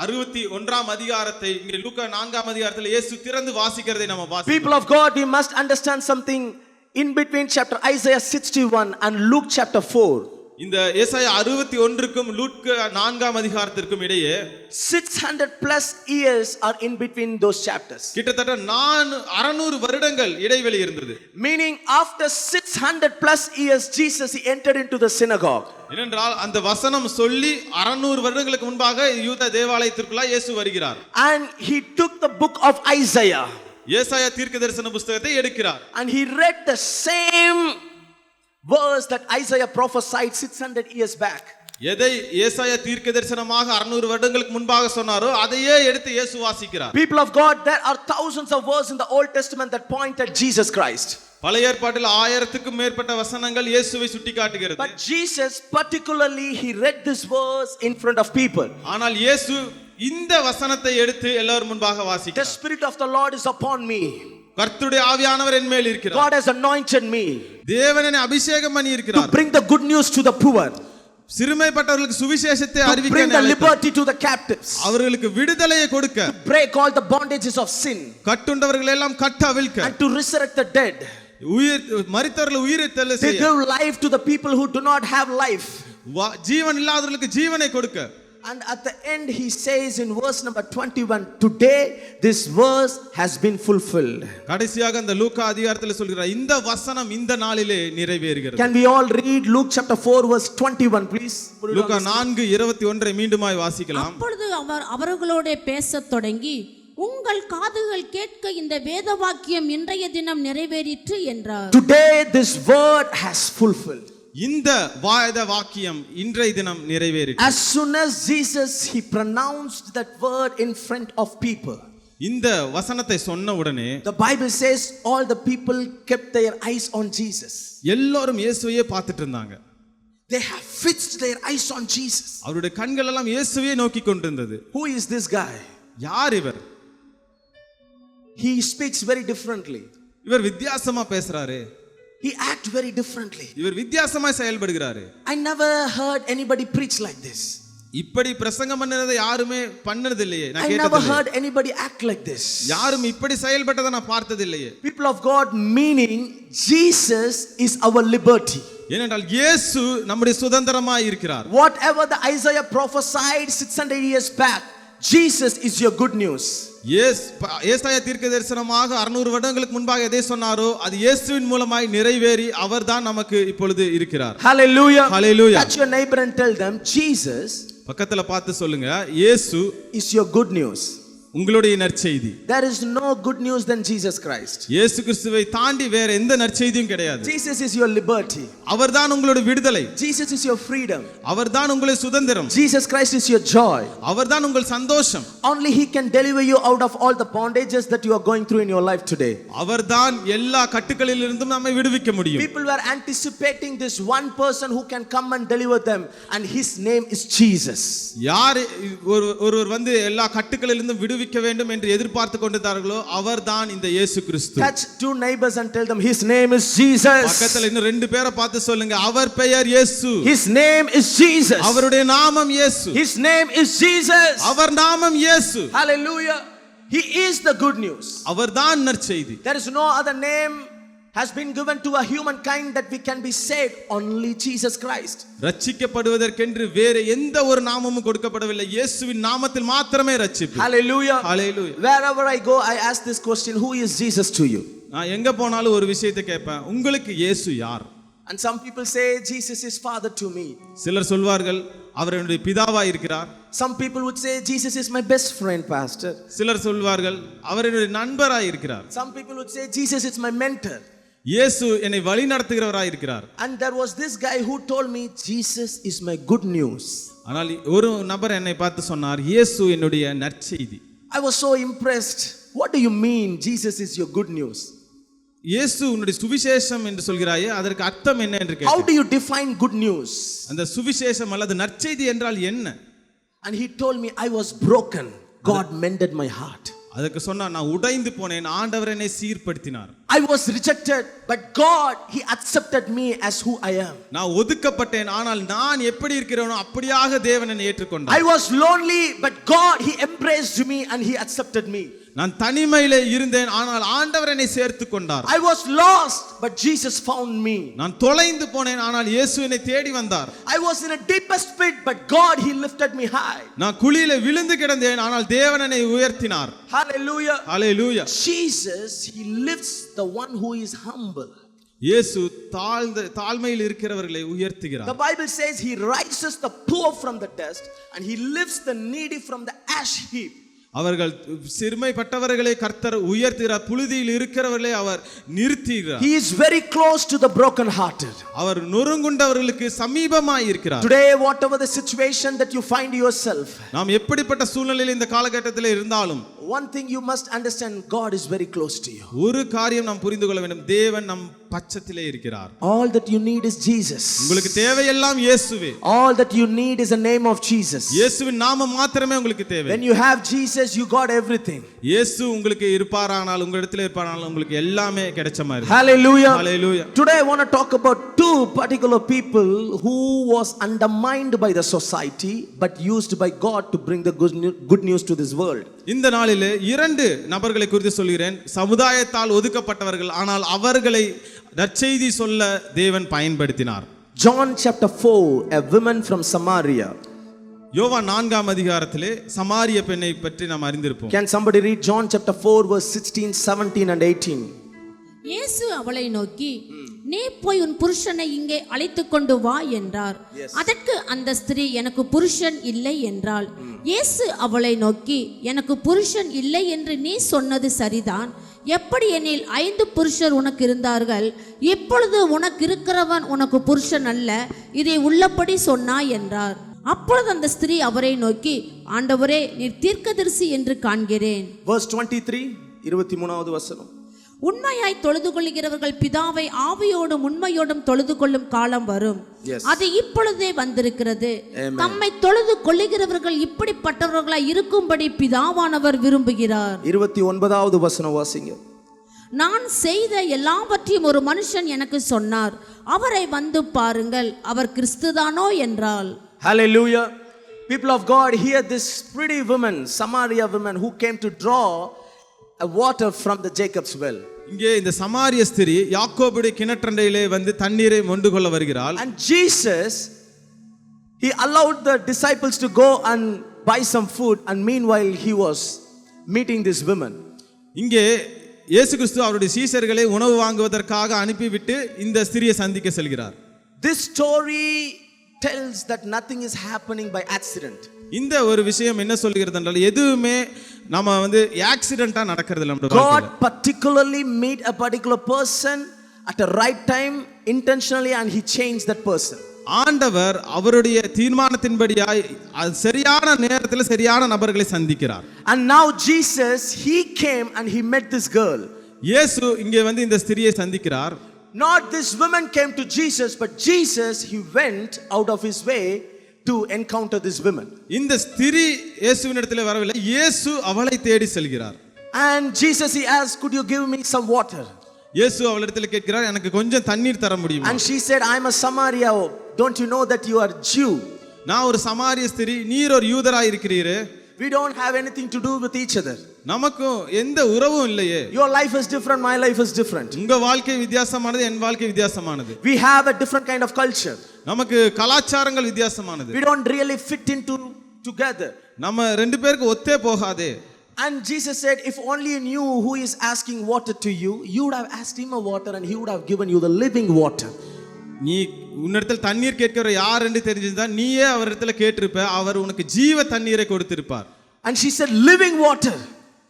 61ஆம் அதிகாரத்தை இங்கே லூக்கா 4ஆம் அதிகாரத்தில் இயேசு திறந்து வாசிக்கிறதை நம்ம வாசிக்கிறோம். People of God, we must understand something in between chapter Isaiah 61 and Luke chapter 4. இந்த ஏசாயா 61க்கும் லூக்கா 4ஆம் அதிகாரத்திற்கும் இடையே 600 plus years are in between those chapters. கிட்டத்தட்ட 600 வருடங்கள் இடைவெளி இருந்தது. Meaning after 600 plus years Jesus he entered into the synagogue. ஏனென்றால் அந்த வசனம் சொல்லி 600 வருடங்களுக்கு முன்பாக யூத தேவாலயத்திற்குள்ள இயேசு வருகிறார். And he took the book of Isaiah. ஏசாயா தீர்க்கதரிசன புத்தகத்தை எடுக்கிறார். And he read the same verse that Isaiah prophesied 600 years back. எதை ஏசாயா தீர்க்கதரிசனமாக 600 வருடங்களுக்கு முன்பாக சொன்னாரோ அதையே எடுத்து இயேசு வாசிக்கிறார். People of God, there are thousands of verses in the Old Testament that point at Jesus Christ. பழைய ஏற்பாட்டில் 1000க்கும் மேற்பட்ட வசனங்கள் இயேசுவை சுட்டிக்காட்டுகிறது. But Jesus particularly he read this verse in front of people. ஆனால் இயேசு இந்த வசனத்தை எடுத்து எல்லாரும் முன்பாக The வாசிக்கிறார். Spirit of the Lord is upon me. கர்த்தருடைய ஆவியானவர் என் மேல் இருக்கிறார். God has anointed me தேவன் என்னை அபிஷேகம் பண்ணி to இருக்கிறார். bring the good news to the poor, சிறுமைப்பட்டவர்களுக்கு சுவிசேஷத்தை to அறிவிக்க bring the என்னை அழைத்தார். liberty to the captives, அவர்களுக்கு விடுதலையை கொடுக்க, break all the bondages of sin, கட்டுண்டவர்கள் எல்லாம் கட்ட அவிழ்க்க, and to resurrect the dead. மரித்தவர்களை உயிர்த்தெழ They செய்ய, give life to the people who do not have life. ஜீவன் இல்லாதவர்களுக்கு ஜீவனை கொடுக்க. And at the end he says in verse number 21, today this verse has been fulfilled. கடைசியாக அந்த லூக்கா அதிகாரத்தில் சொல்கிறார், இந்த வசனம் இந்த நாளிலே நிறைவேறுகிறது. Can we all read Luke chapter 4 verse 21 please? லூக்கா 4:21 மீண்டுமாய் வாசிக்கலாம். அப்பொழுது அவர் அவர்களோட பேசத் தொடங்கி உங்கள் காதுகள் கேட்க இந்த வேத வாக்கியம் இன்றைய தினம் நிறைவேறிற்று என்றார். Today this word has fulfilled. இந்த வேத வாக்கியம் இன்றைய தினம் நிறைவேறிற்று. As soon as Jesus he pronounced that word in front of people, இந்த வசனத்தை சொன்ன உடனே the Bible says all the people kept their eyes on Jesus. எல்லாரும் இயேசுவையே பார்த்துட்டு இருந்தாங்க. They have fixed their eyes on Jesus. அவருடைய கண்கள் எல்லாம் இயேசுவையே நோக்கி கொண்டிருந்தது. Who is this guy? யார் இவர்? He speaks very differently. இவர் வித்தியாசமா பேசுறாரு. He acts very differently. இவர் வித்தியாசமா செயல்படுகிறாரு. I never heard anybody preach like this. இப்படி பிரசங்கம் பண்ணறதை யாருமே பண்ணது இல்லையே. நான் I never கேட்டதில்லை. heard anybody act like this. யாரும் இப்படி செயல்பட்டதை நான் பார்த்தது இல்லையே. People of God, meaning Jesus is our liberty. ஏனென்றால் இயேசு நம்முடைய சுதந்திரமாய் இருக்கிறார். Whatever the Isaiah prophesied 600 years back, Jesus is your good news. ஏசாயா தீர்க்கதரிசனமாக 600 வருடங்களுக்கு முன்பாக எதை சொன்னாரோ அது இயேசுவின் மூலமாய் நிறைவேறி அவர்தான் நமக்கு இப்பொழுது இருக்கிறார். Hallelujah. Hallelujah. Touch your neighbor and tell them, Jesus பக்கத்துல பார்த்து சொல்லுங்க, இயேசு is your good news. உங்களுடைய நற்செய்தி. There is no good news than Jesus Christ. இயேசு கிறிஸ்துவை தாண்டி வேற எந்த நற்செய்தியும் கிடையாது. Jesus is your liberty. அவர்தான் உங்களுடைய விடுதலை. Jesus is your freedom. அவர்தான் உங்களுடைய சுதந்திரம். Jesus Christ is your joy. அவர்தான் உங்கள் சந்தோஷம். Only he can deliver you out of all the bondages that you are going through in your life today. அவர்தான் எல்லா கட்டுகளிலிருந்தும் நம்மை விடுவிக்க முடியும். People were anticipating this one person who can come and deliver them, and his name is Jesus. யார் ஒருவர் வந்து எல்லா கட்டுகளிலிருந்தும் விடுவிக்க வேண்டும் என்று எதிர்பார்த்து கொண்டிருந்தார்களோ அவர்தான் இந்த இயேசு கிறிஸ்து. Touch two neighbors and tell them his name is Jesus. பக்கத்துல இன்னும் ரெண்டு பேரை பார்த்து சொல்லுங்க, அவர் பெயர் இயேசு. His name is Jesus. அவருடைய நாமம் இயேசு. His name is Jesus. அவர் நாமம் இயேசு. Hallelujah. He is the good news. அவர்தான் நற்செய்தி. There is no other name has been given to a humankind that we can be saved, only Jesus Christ. ரட்சிக்கப்படுவதற்கு வேற எந்த ஒரு நாமமும் கொடுக்கப்படவில்லை. இயேசுவின் நாமத்தில் மாத்திரமே ரட்சிப்பு. Hallelujah. Hallelujah. Wherever I go, I ask this question, who is Jesus to you? நான் எங்க போனாலும் ஒரு விஷயத்தை கேட்பேன், உங்களுக்கு இயேசு யார்? And some people say Jesus is father to me. சிலர் சொல்வார்கள் அவர் என்னுடைய பிதாவாய் இருக்கிறார். Some people would say Jesus is my best friend, pastor. சிலர் சொல்வார்கள் அவர் என்னுடைய நண்பராய் இருக்கிறார். Some people would say Jesus is my mentor. இயேசு என்னை வழி நடத்துகிறவராய் இருக்கிறார். And there was this guy who told me Jesus is my good news. ஆனால் ஒரு நபர் என்னை பார்த்து சொன்னார், இயேசு என்னுடைய நற்செய்தி. I was so impressed. What do you mean Jesus is your good news? இயேசு உன்னுடைய சுவிசேஷம் என்று சொல்கிறாயே, அதற்கு அர்த்தம் என்ன என்று How கேட்டார். do you define good news? அந்த சுவிசேஷம் அல்லது நற்செய்தி என்றால் என்ன? And he told me I was broken. God mended my heart. அதுக்கு சொன்னா, நான் உடைந்து போனேன், ஆண்டவர் என்னை சீர்படுத்தினார். I was rejected, but God he accepted me as who I am. நான் ஒதுக்கப்பட்டேன், ஆனால் நான் எப்படி இருக்கிறேனோ அப்படியாக தேவன் என்னை ஏற்றுக்கொண்டார். I was lonely, but God he embraced me and he accepted me. நான் தனிமையிலே இருந்தேன், ஆனால் ஆண்டவர் என்னை சேர்த்துக் கொண்டார். I was lost, but Jesus found me. நான் தொலைந்து போனேன், ஆனால் இயேசு என்னை தேடி வந்தார். I was in a deepest pit, but God he lifted me high. நான் குழியிலே விழுந்து கிடந்தேன், ஆனால் தேவன் என்னை உயர்த்தினார். Hallelujah. Hallelujah. Jesus he lifts the one who is humble. இயேசு தாழ்மையில் இருக்கிறவர்களை உயர்த்துகிறார். The Bible says he rises the poor from the dust and he lifts the needy from the ash heap. அவர்கள் சிறுமைப்பட்டவர்களை கர்த்தர் உயர்த்துகிறார், புழுதியில் இருக்கிறவர்களை அவர் நிறுத்துகிறார். He is very close to the broken hearted. அவர் நொறுங்குண்டவர்களுக்கு சமீபமாய் இருக்கிறார். Today whatever the situation that you find yourself, நாம் எப்படிப்பட்ட சூழ்நிலையில் இந்த காலகட்டத்தில் இருந்தாலும் one thing you must understand, God is very close to you. ஒரு காரியம் நாம் புரிந்து கொள்ள வேண்டும், தேவன் நம் பட்சத்திலே இருக்கிறார். All that you need is Jesus. உங்களுக்கு தேவையெல்லாம் இயேசுவே. All that you need is the name of Jesus. இயேசுவின் நாமம் மாத்திரமே உங்களுக்கு தேவை. When you have Jesus, you got everything. இயேசு உங்களுக்கு இருப்பாரானால், உங்களிடத்தில் இருப்பாரானால் உங்களுக்கு எல்லாமே கிடைச்ச மாதிரி. Hallelujah. Hallelujah. Today I want to talk about two particular people who was undermined by the society but used by God to bring the good news to this world. இந்த நாளிலே இரண்டு நபர்களை குறித்து சொல்கிறேன். சமுதாயத்தால் ஒதுக்கப்பட்டவர்கள், ஆனால் அவர்களை நற்செய்தி சொல்ல தேவன் பயன்படுத்தினார். John chapter 4, a woman from Samaria. யோவான் 4ஆம் அதிகாரத்திலே சமாரிய பெண்ணை பற்றி நாம் அறிந்திருப்போம். Can somebody read John chapter 4 verse 16, 17 and 18? இயேசு அவளை நோக்கி, நீ போய் உன் புருஷனை இங்கே அழைத்து கொண்டு வா என்றார். அதற்கு அந்த ஸ்திரீ, எனக்கு புருஷன் இல்லை என்றாள். இயேசு அவளை நோக்கி, எனக்கு புருஷன் இல்லை என்று நீ சொன்னது சரிதான். எப்படி எனில் 5 புருஷர் உனக்கு இருந்தார்கள், இப்பொழுது உனக்கு இருக்கிறவன் உனக்கு புருஷன் அல்ல, இதை உள்ளபடி சொன்னாய் என்றார். அப்பொழுது அந்த ஸ்திரீ அவரை நோக்கி, ஆண்டவரே, நீர் தீர்க்கதரிசி என்று காண்கிறேன். Verse 23, 23வது வசனம். உண்மையாய் தொழுது கொள்கிறவர்கள் பிதாவை ஆவியோடும் உண்மையோடும் தொழுது கொள்ளும் காலம் வரும், அது இப்பொழுதே வந்திருக்கிறது. தம்மை தொழுது கொள்ளுகிறவர்கள் இப்படிப்பட்டவர்களாய் இருக்கும்படி பிதாவானவர் விரும்புகிறார். 29வது வசனம் வாசிங்க. நான் செய்த எல்லாவற்றையும் ஒரு மனுஷன் எனக்கு சொன்னார், அவரை வந்து பாருங்கள், அவர் கிறிஸ்துதானோ என்றாள். Hallelujah. People of God, hear this pretty woman, Samaria woman, who came to draw a water from the Jacob's well. இங்கே இந்த சமாரிய ஸ்திரீ யாக்கோபுடைய கிணற்றண்டையிலே வந்து தண்ணீரை மொண்டு கொள்ள வருகிறாள். And Jesus, he allowed the disciples to go and buy some food, and meanwhile he was meeting this woman. இங்கே இயேசு கிறிஸ்து அவருடைய சீஷர்களை உணவு வாங்குவதற்காக அனுப்பிவிட்டு இந்த ஸ்திரியை சந்திக்க செல்கிறார். This story tells that nothing is happening by accident. இந்த ஒரு விஷயம் என்ன சொல்கிறது என்றால், எதுவுமே நம்ம வந்து ஆக்சிடென்ட்டா நடக்கிறது இல்ல. நம்ம God particularly meet a particular person at a right time intentionally, and he changed that person. ஆண்டவர் அவருடைய தீர்மானத்தின்படியாய் சரியான நேரத்தில் சரியான நபர்களை சந்திக்கிறார். And now Jesus, he came and he met this girl. இயேசு இங்கே வந்து இந்த ஸ்திரியை சந்திக்கிறார். Not this woman came to Jesus, but Jesus, he went out of his way to encounter this woman. இந்த ஸ்திரி இயேசுவினிடத்தில் வரவில்லை, இயேசு அவளை தேடி செல்கிறார். And Jesus, he asked, could you give me some water? இயேசு அவளிடத்தில் கேட்கிறார், எனக்கு கொஞ்சம் தண்ணீர் தர முடியுமா? And she said, I'm a Samaria. Don't you know that you are Jew? நான் ஒரு சமாரிய ஸ்திரி, நீர் ஒரு யூதராய் இருக்கிறீரே. We don't have anything to do with each other. நமக்கும் எந்த உறவும் இல்லையே. Your life is different, my life is different. உங்க வாழ்க்கை வித்தியாசமானது, என் வாழ்க்கை வித்தியாசமானது. We have a different kind of culture. நமக்கு கலாச்சாரங்கள் வித்தியாசமானது. We don't really fit into together. நம்ம ரெண்டு பேருக்கு ஒத்தே போகாதே. And Jesus said, if only you knew who is asking water to you, you would have asked him a water and he would have given you the living water. நீ உன்னிடத்தில் தண்ணீர் கேட்கிறவர் யார் என்று தெரிஞ்சிருந்தா நீயே அவரிடத்துல கேட்டிருப்ப, அவர் உனக்கு ஜீவ தண்ணீரை கொடுத்திருப்பார். And she said, living water.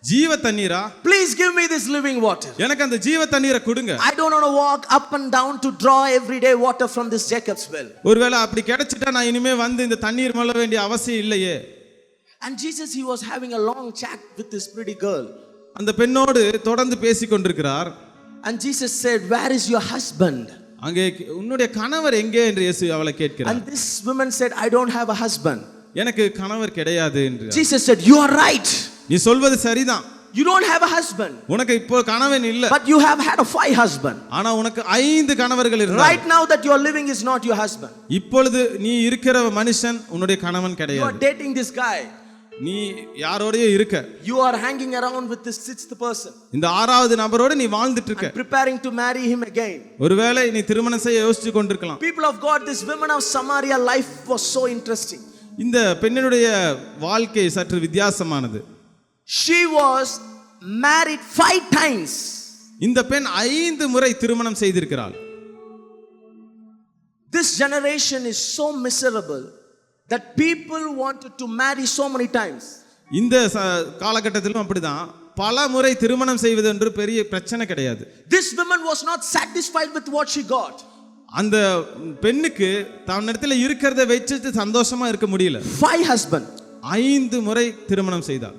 ஜீவ தண்ணீரா? Please give me this living water. எனக்கு அந்த ஜீவ தண்ணீரை கொடுங்க. I don't want to walk up and down to draw everyday water from this Jacob's well. ஒருவேளை அப்படி கிடைச்சிட்டா நான் இனிமே வந்து இந்த தண்ணீர் மொள்ள வேண்டிய அவசியம் இல்லையே. And Jesus, he was having a long chat with this pretty girl. அந்த பெண்ணோடு தொடர்ந்து பேசிக் கொண்டிருக்கிறார். And Jesus said, where is your husband? அங்கே உன்னுடைய கணவர் எங்கே என்று இயேசு அவளை கேட்கிறார். And this woman said, I don't have a husband. எனக்கு கணவர் கிடையாது என்று. Jesus said, you are right. நீ சொல்வது சரிதான். You don't have a husband. உனக்கு இப்போ கணவன் இல்ல. But you have had 5 husbands. ஆனா உனக்கு 5 கணவர்கள் இருந்தார்கள். Right now that you are living is not your husband. இப்பொழுது நீ இருக்கிற மனுஷன் உன்னுடைய கணவன் கிடையாது. You are dating this guy. நீ யாரோடயே இருக்க. You are hanging around with this 6th person. இந்த 6வது நபரோட நீ வாழ்ந்துட்டு இருக்க. Preparing to marry him again. ஒருவேளை நீ திருமணம் செய்ய யோசிச்சு கொண்டிருக்கலாம். People of God, this woman of Samaria life was so interesting. இந்த பெண்ணினுடைய வாழ்க்கை சற்று வித்தியாசமானது. She was married 5 times. இந்த பெண் 5 முறை திருமணம் செய்திருக்கிறாள். This generation is so miserable that people wanted to marry so many times. இந்த காலகட்டத்திலும் அப்படிதான், பல முறை திருமணம் செய்வது என்று பெரிய பிரச்சனை கிடையாது. This woman was not satisfied with what she got. அந்த பெண்ணுக்கு தன்னிடத்தில் இருக்கிறத வச்சுட்டு சந்தோஷமா இருக்க முடியல. 5 husbands. 5 முறை திருமணம் செய்தாள்.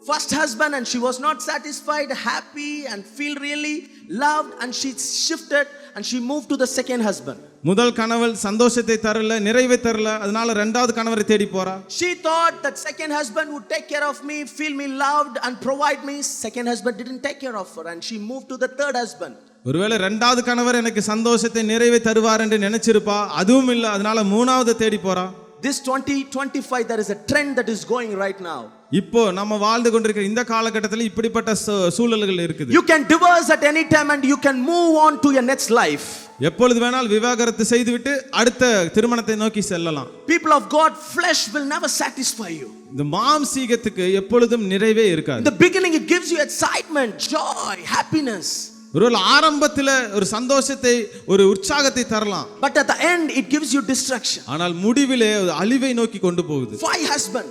First husband, and she was not satisfied, happy and feel really loved, and she shifted and she moved to the second husband. முதல் கணவன் சந்தோஷத்தை தரல, நிறைவை தரல, அதனால இரண்டாவது கணவரை தேடி போறா. She thought that second husband would take care of me, feel me loved and provide me. Second husband didn't take care of her and she moved to the third husband. ஒருவேளை இரண்டாவது கணவர் எனக்கு சந்தோஷத்தை நிறைவை தருவார் என்று நினைச்சிருப்பா, அதுவும் இல்ல, அதனால மூணாவது தேடி போறா. This 2025, there is a trend that is going right now. இப்போ நம்ம வாழ்ந்து கொண்டிருக்கிற இந்த காலகட்டத்தில் இப்படிப்பட்ட சூழல்கள் இருக்குது. You can divorce at any time and you can move on to your next life. எப்பொழுது வேணால் விவாகரத்து செய்துவிட்டு அடுத்த திருமணத்தை நோக்கி செல்லலாம். People of God, flesh will never satisfy you. இந்த மாம்சீகத்துக்கு எப்பொழுதும் நிறைவே இருக்காது. In the beginning it gives you excitement, joy, happiness. ஒருவேளை ஆரம்பத்துல ஒரு சந்தோஷத்தை ஒரு உற்சாகத்தை தரலாம், but at the end it gives you destruction. ஆனால் முடிவிலே ஒரு அழிவை நோக்கி கொண்டு போகுது. 5 husband.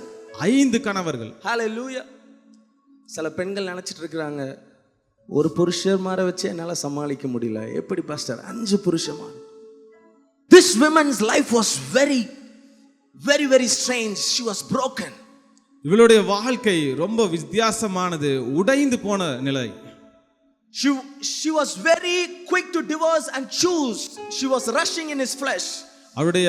5 கணவர்கள். Hallelujah. சில பெண்கள் நினைச்சிட்டு இருக்கிறாங்க, ஒரு புருஷமார வச்சு என்னால சமாளிக்க முடியல. எப்படி pastor 5 புருஷமார்? This woman's life was very very very strange. She was broken. இவளுடைய வாழ்க்கை ரொம்ப வித்தியாசமானது, உடைந்து போன நிலை. She was very quick to divorce and choose. She was rushing in his flesh. அவருடைய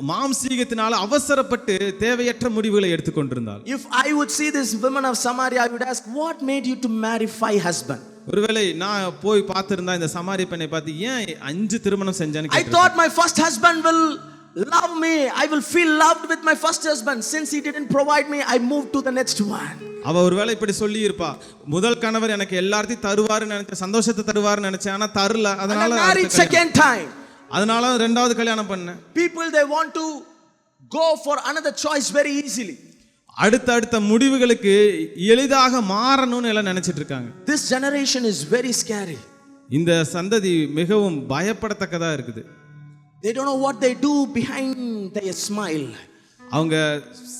மாம்சீகத்தினால அவசரப்பட்டு தேவையற்ற முடிவுகளை எடுத்துக்கொண்டிருந்தாள். If I would see this woman of Samaria, I would ask, what made you to marry 5 husbands? ஒருவேளை நான் போய் பார்த்திருந்தா இந்த சமாரிய பெண்ணை பார்த்து ஏன் 5 திருமணம் செஞ்சான்னு I கேட்டிருப்பேன். thought my first husband will love me. I will feel loved with my first husband. Since he didn't provide me, I moved to the next one. அவ ஒருவேளை இப்படி சொல்லி இருப்பா, முதல் கணவர் எனக்கு எல்லாத்தையும் தருவாருன்னு நினைச்சேன், சந்தோஷத்தை தருவாருன்னு நினைச்சேன், ஆனா தரல, And I அதனால married second time. அதனால 2வது கல்யாணம் பண்ணேன். People, they want to go for another choice very easily. அடுத்த முடிவுகளுக்கு எளிதாக மாறணும்னு எல்லாம் நினைச்சிட்டு இருக்காங்க. This generation is very scary. இந்த சந்ததி மிகவும் பயப்படத்தக்கதா இருக்குது. They don't know what they do behind their smile. அவங்க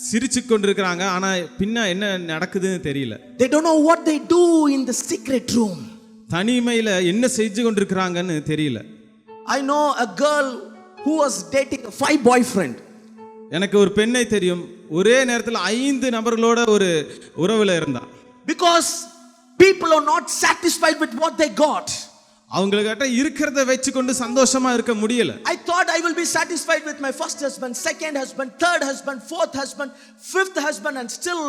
சிரிச்சு கொண்டிருக்கிறாங்க, ஆனா பின்ன என்ன நடக்குதுன்னு தெரியல. They don't know what they do in the secret room. தனிமையில என்ன செஞ்சு கொண்டிருக்கிறாங்கன்னு தெரியல. I know a girl who was dating 5 boyfriend. எனக்கு ஒரு பெண்ணை தெரியும், ஒரே நேரத்தில் 5 நபர்களோட ஒரு உறவுல இருந்தா. Because people are not satisfied with what they got. அவங்ககிட்ட இருக்கிறத வச்சு கொண்டு சந்தோஷமா இருக்க முடியல. I thought I will be satisfied with my first husband, second husband, third husband, fourth husband, fifth husband, and still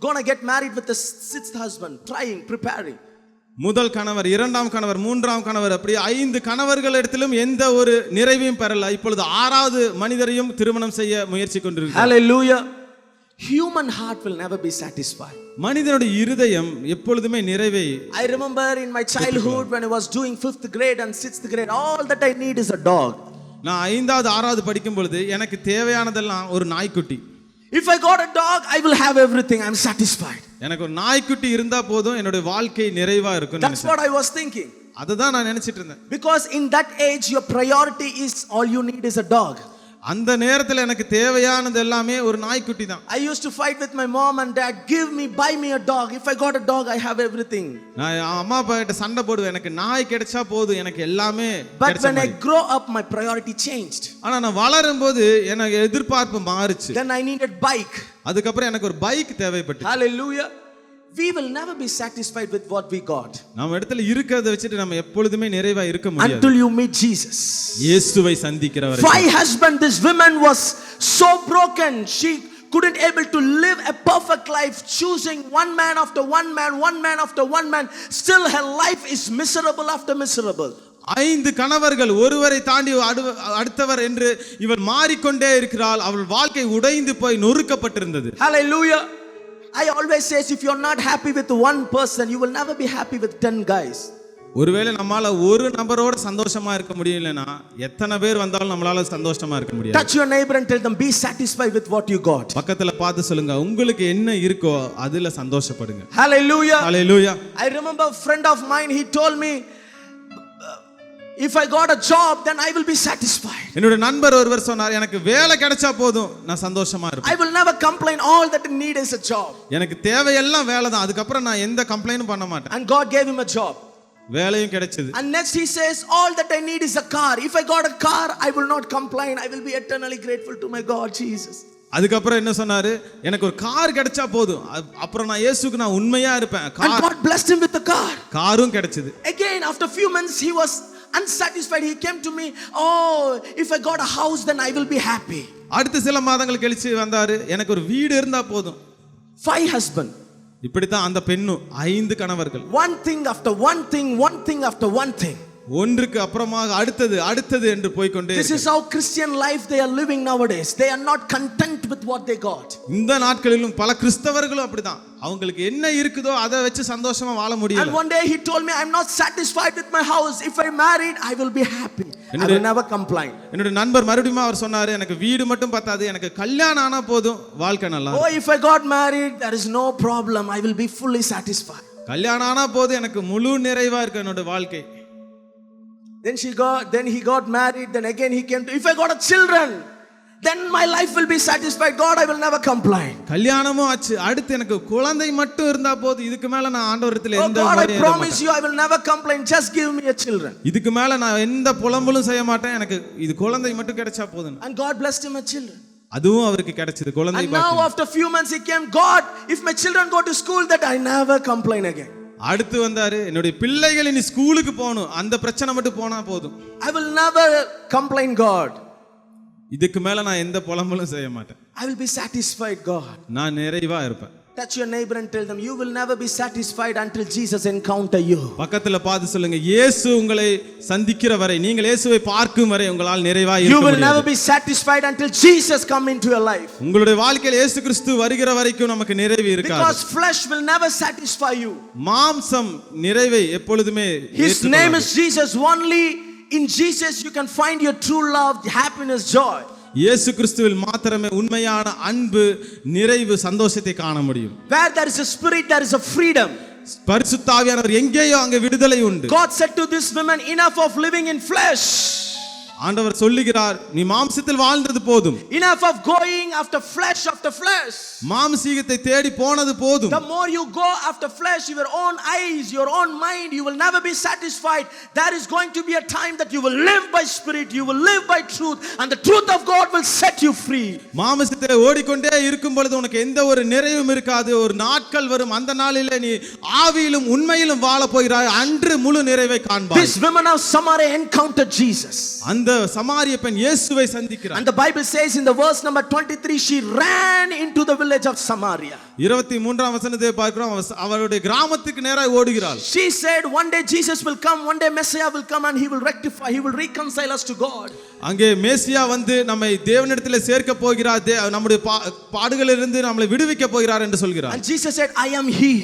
gonna get married with the 6th husband, trying, preparing. முதல் கணவர், 2ஆம் கணவர், 3ஆம் கணவர், அப்படி 5 கணவர்கள் இடத்திலும் எந்த ஒரு நிறைவையும் பெறல. இப்பொழுது 6வது மனிதரையும் திருமணம் செய்ய முயற்சி கொண்டிருக்கிறார். Hallelujah. Human heart will never be satisfied. மனிதனுடைய இருதயம் எப்பொழுதுமே நிறைவை. I remember in my childhood when I was doing 5th grade and 6th grade, all that I need is a dog. நான் 5வது 6வது படிக்கும் பொழுது எனக்கு தேவையானதெல்லாம் ஒரு நாய்க்குட்டி. If I got a dog, I will have everything. I'm satisfied. எனக்கு ஒரு நாய்க்குட்டி இருந்தா போதும், என்னுடைய வாழ்க்கை நிறைவா இருக்கும். That's what I was thinking. அதுதான் நான் நினைச்சிட்டு இருந்தேன். Because in that age your priority is all you need is a dog. அந்த நேரத்துல எனக்கு தேவையானது எல்லாமே ஒரு நாய்க்குட்டி தான். I used to fight with my mom and dad, buy me a dog. If I got a dog, I have everything. நான் அம்மா அப்பா கிட்ட சண்டை போடுவேன், எனக்கு நாய் கிடைச்சா போதும், எனக்கு எல்லாமே But கிடைச்ச when I மாதிரி. grow up, my priority changed. ஆனா நான் வளரும்போது எனக்கு எதிர்பார்ப்பு மாறுச்சு. Then I needed bike. அதுக்கப்புறம் எனக்கு ஒரு பைக் தேவைப்பட்டுச்சு. Hallelujah. We will never be satisfied with what we got நம்ம இடத்துல இருக்கிறத வச்சிட்டு நம்ம எப்பொழுதுமே நிறைவா இருக்க முடியாது. until you meet Jesus. இயேசுவை சந்திக்கிற வரை. 5 husbands, this woman was so broken. She couldn't able to live a perfect life, choosing one man after one man after one man. Still her life is miserable after miserable. 5 கணவர்கள், ஒருவரை தாண்டி அடுத்தவர் என்று இவள் மாறிக்கொண்டே இருக்கிறாள். அவள் வாழ்க்கை உடைந்து போய் நொறுக்கப்பட்டிருந்தது. Hallelujah. I always say, if you're not happy with one person, you will never be happy with 10 guys. ஒருவேளை நம்மால ஒரு நபரோட சந்தோஷமா இருக்க முடியலனா எத்தனை பேர் வந்தாலும் நம்மளால சந்தோஷமா இருக்க முடியாது. Touch your neighbor and tell them, be satisfied with what you got. பக்கத்துல பார்த்து சொல்லுங்க, உங்களுக்கு என்ன இருக்கோ அதுல சந்தோஷப்படுங்க. Hallelujah. Hallelujah. I remember a friend of mine, he told me, if I got a job, then I will be satisfied. என்னோட நண்பர் ஒருவர் சொன்னார், எனக்கு வேலை கிடைச்சா போதும், நான் சந்தோஷமா இருப்பேன். I will never complain. All that I need is a job. எனக்கு தேவையெல்லாம் வேலை தான், அதுக்கப்புறம் நான் எந்த கம்ப்ளைண்டும் பண்ண மாட்டேன். And God gave him a job. வேலையும் கிடைச்சது. And next he says, all that I need is a car. If I got a car, I will not complain. I will be eternally grateful to my God Jesus. அதுக்கப்புறம் என்ன சொன்னாரு, எனக்கு ஒரு கார் கிடைச்சா போதும், அப்புறம் நான் இயேசுக்கு நான் உண்மையா இருப்பேன். And God blessed him with the car. காரும் கிடைச்சது. Again, after few months, he was unsatisfied. He came to me, oh, if I got a house, then I will be happy. அடுத்த சில மாதங்கள் கழிச்சு வந்தாரு, எனக்கு ஒரு வீடு இருந்தா போதும். 5 husbands. இப்படித்தான் அந்த பெண்ணும் 5 கணவர்கள். One thing after one thing, one thing after one thing. ஒன்றுக்கு அப்புறமாக அடுத்தது என்று போய்க்கொண்டே. This is how Christian life they are living nowadays. They are not content with what they got. இந்த நாட்களிலும் பல கிறிஸ்தவர்களும் அப்படிதான், அவங்களுக்கு என்ன இருக்குதோ அதை வச்சு சந்தோஷமா வாழ முடியல. And one day he told me, I'm not satisfied with my house. If I married, I will be happy. I will never complain. என்னோட நண்பர் மறுபடியும் அவர் சொன்னாரு, எனக்கு வீடு மட்டும் பத்தாது, எனக்கு கல்யாணம் ஆனா போதும், வாழ்க்கை நல்லா. Oh, if I got married, there is no problem. I will be fully satisfied. கல்யாணம் ஆனா போதும், எனக்கு முழு நிறைவா இருக்கு என்னோட வாழ்க்கை. Then he got married. Then again he came to, if I got a children, then my life will be satisfied. God, I will never complain. கல்யாணமும் ஆச்சு, அடுத்து எனக்கு குழந்தை மட்டும் இருந்தா போதும், இதுக்கு மேல நான் ஆண்டவரிடத்துல Oh எந்த God, I முறையும் எழுத promise மாட்டேன். you, I will never complain. Just give me a children. இதுக்கு மேல நான் எந்த புலம்பலும் செய்ய மாட்டேன், எனக்கு இது குழந்தை மட்டும் கிடைச்சா போதும். And God blessed him with children. அதுவும் அவருக்கு கிடைச்சது, குழந்தை And now பாக்கியம். after few months he came, God, if my children go to school, that I never complain again. அடுத்து வந்தாரு, என்னுடைய பிள்ளைகள் இனி ஸ்கூலுக்கு போகணும், அந்த பிரச்சனை மட்டும் போனா போதும். I will never complain, God. இதுக்கு மேல நான் எந்த புலம்பலும் செய்ய மாட்டேன், I will be satisfied, God. நான் நிறைவா இருப்பேன். Touch your neighbor and tell them, you will never be satisfied until Jesus encounter you. பக்கத்துல பார்த்து சொல்லுங்க, இயேசு உங்களை சந்திக்கிற வரை, நீங்கள் இயேசுவை பார்க்கும் வரை உங்களால் நிறைவா You இருக்க will never முடியாது. be satisfied until Jesus come into your life. உங்களுடைய வாழ்க்கையில் இயேசு கிறிஸ்து வருகிற வரைக்கும் நமக்கு நிறைவு இருக்காது. Because flesh will never satisfy you. மாம்சம் நிறைவை எப்பொழுதுமே His name ஏற்றுக்கொள்ளாது. is Jesus. Only in Jesus you can find your true love, happiness, joy. இயேசு கிறிஸ்துவில் மாத்திரமே உண்மையான அன்பு, நிறைவு, சந்தோஷத்தை காண முடியும். Where there is a spirit, there is a freedom. பரிசுத்த ஆவியானவர் எங்கேயோ அங்கே விடுதலை உண்டு. God said to this woman, enough of living in flesh. ஆண்டவர் சொல்லுகிறார், நீ மாம்சத்தில் வாழ்ந்தது போதும், Enough of going after flesh, after flesh. மாம்சீகத்தை தேடி போனது போதும். The more you go after flesh, your own eyes, your own mind, you will never be satisfied. There is going to be a time that you will live by spirit, you will live by truth, and the truth of God will set you free. மாம்சத்திலே ஓடிக்கொண்டே இருக்கும் பொழுது உனக்கு எந்த ஒரு நிறைவும் இருக்காது. ஒரு நாட்கள் வரும், அந்த நாளிலே நீ ஆவியிலும் உண்மையிலும் வாழ போகிறாய், அன்று முழு நிறைவை காண்பாய். This woman of Samaria encountered Jesus. அந்த சமாரிய பெண் இயேசுவை சந்திக்கிறார். And the Bible says in the verse number 23, she ran into the village of Samaria. 23ஆம் வசனத்தை பார்க்கிறோம், அவருடைய கிராமத்துக்கு நேராக ஓடுகிறாள். She said, one day Jesus will come, one day Messiah will come, and he will rectify, he will reconcile us to God. அங்கே மேசியா வந்து நம்மை தேவனிடத்திலே சேர்க்க போகிறார், நம்முடைய பாடுகளிலிருந்து நம்மை விடுவிக்க போகிறார் என்று சொல்கிறார். And Jesus said, I am he.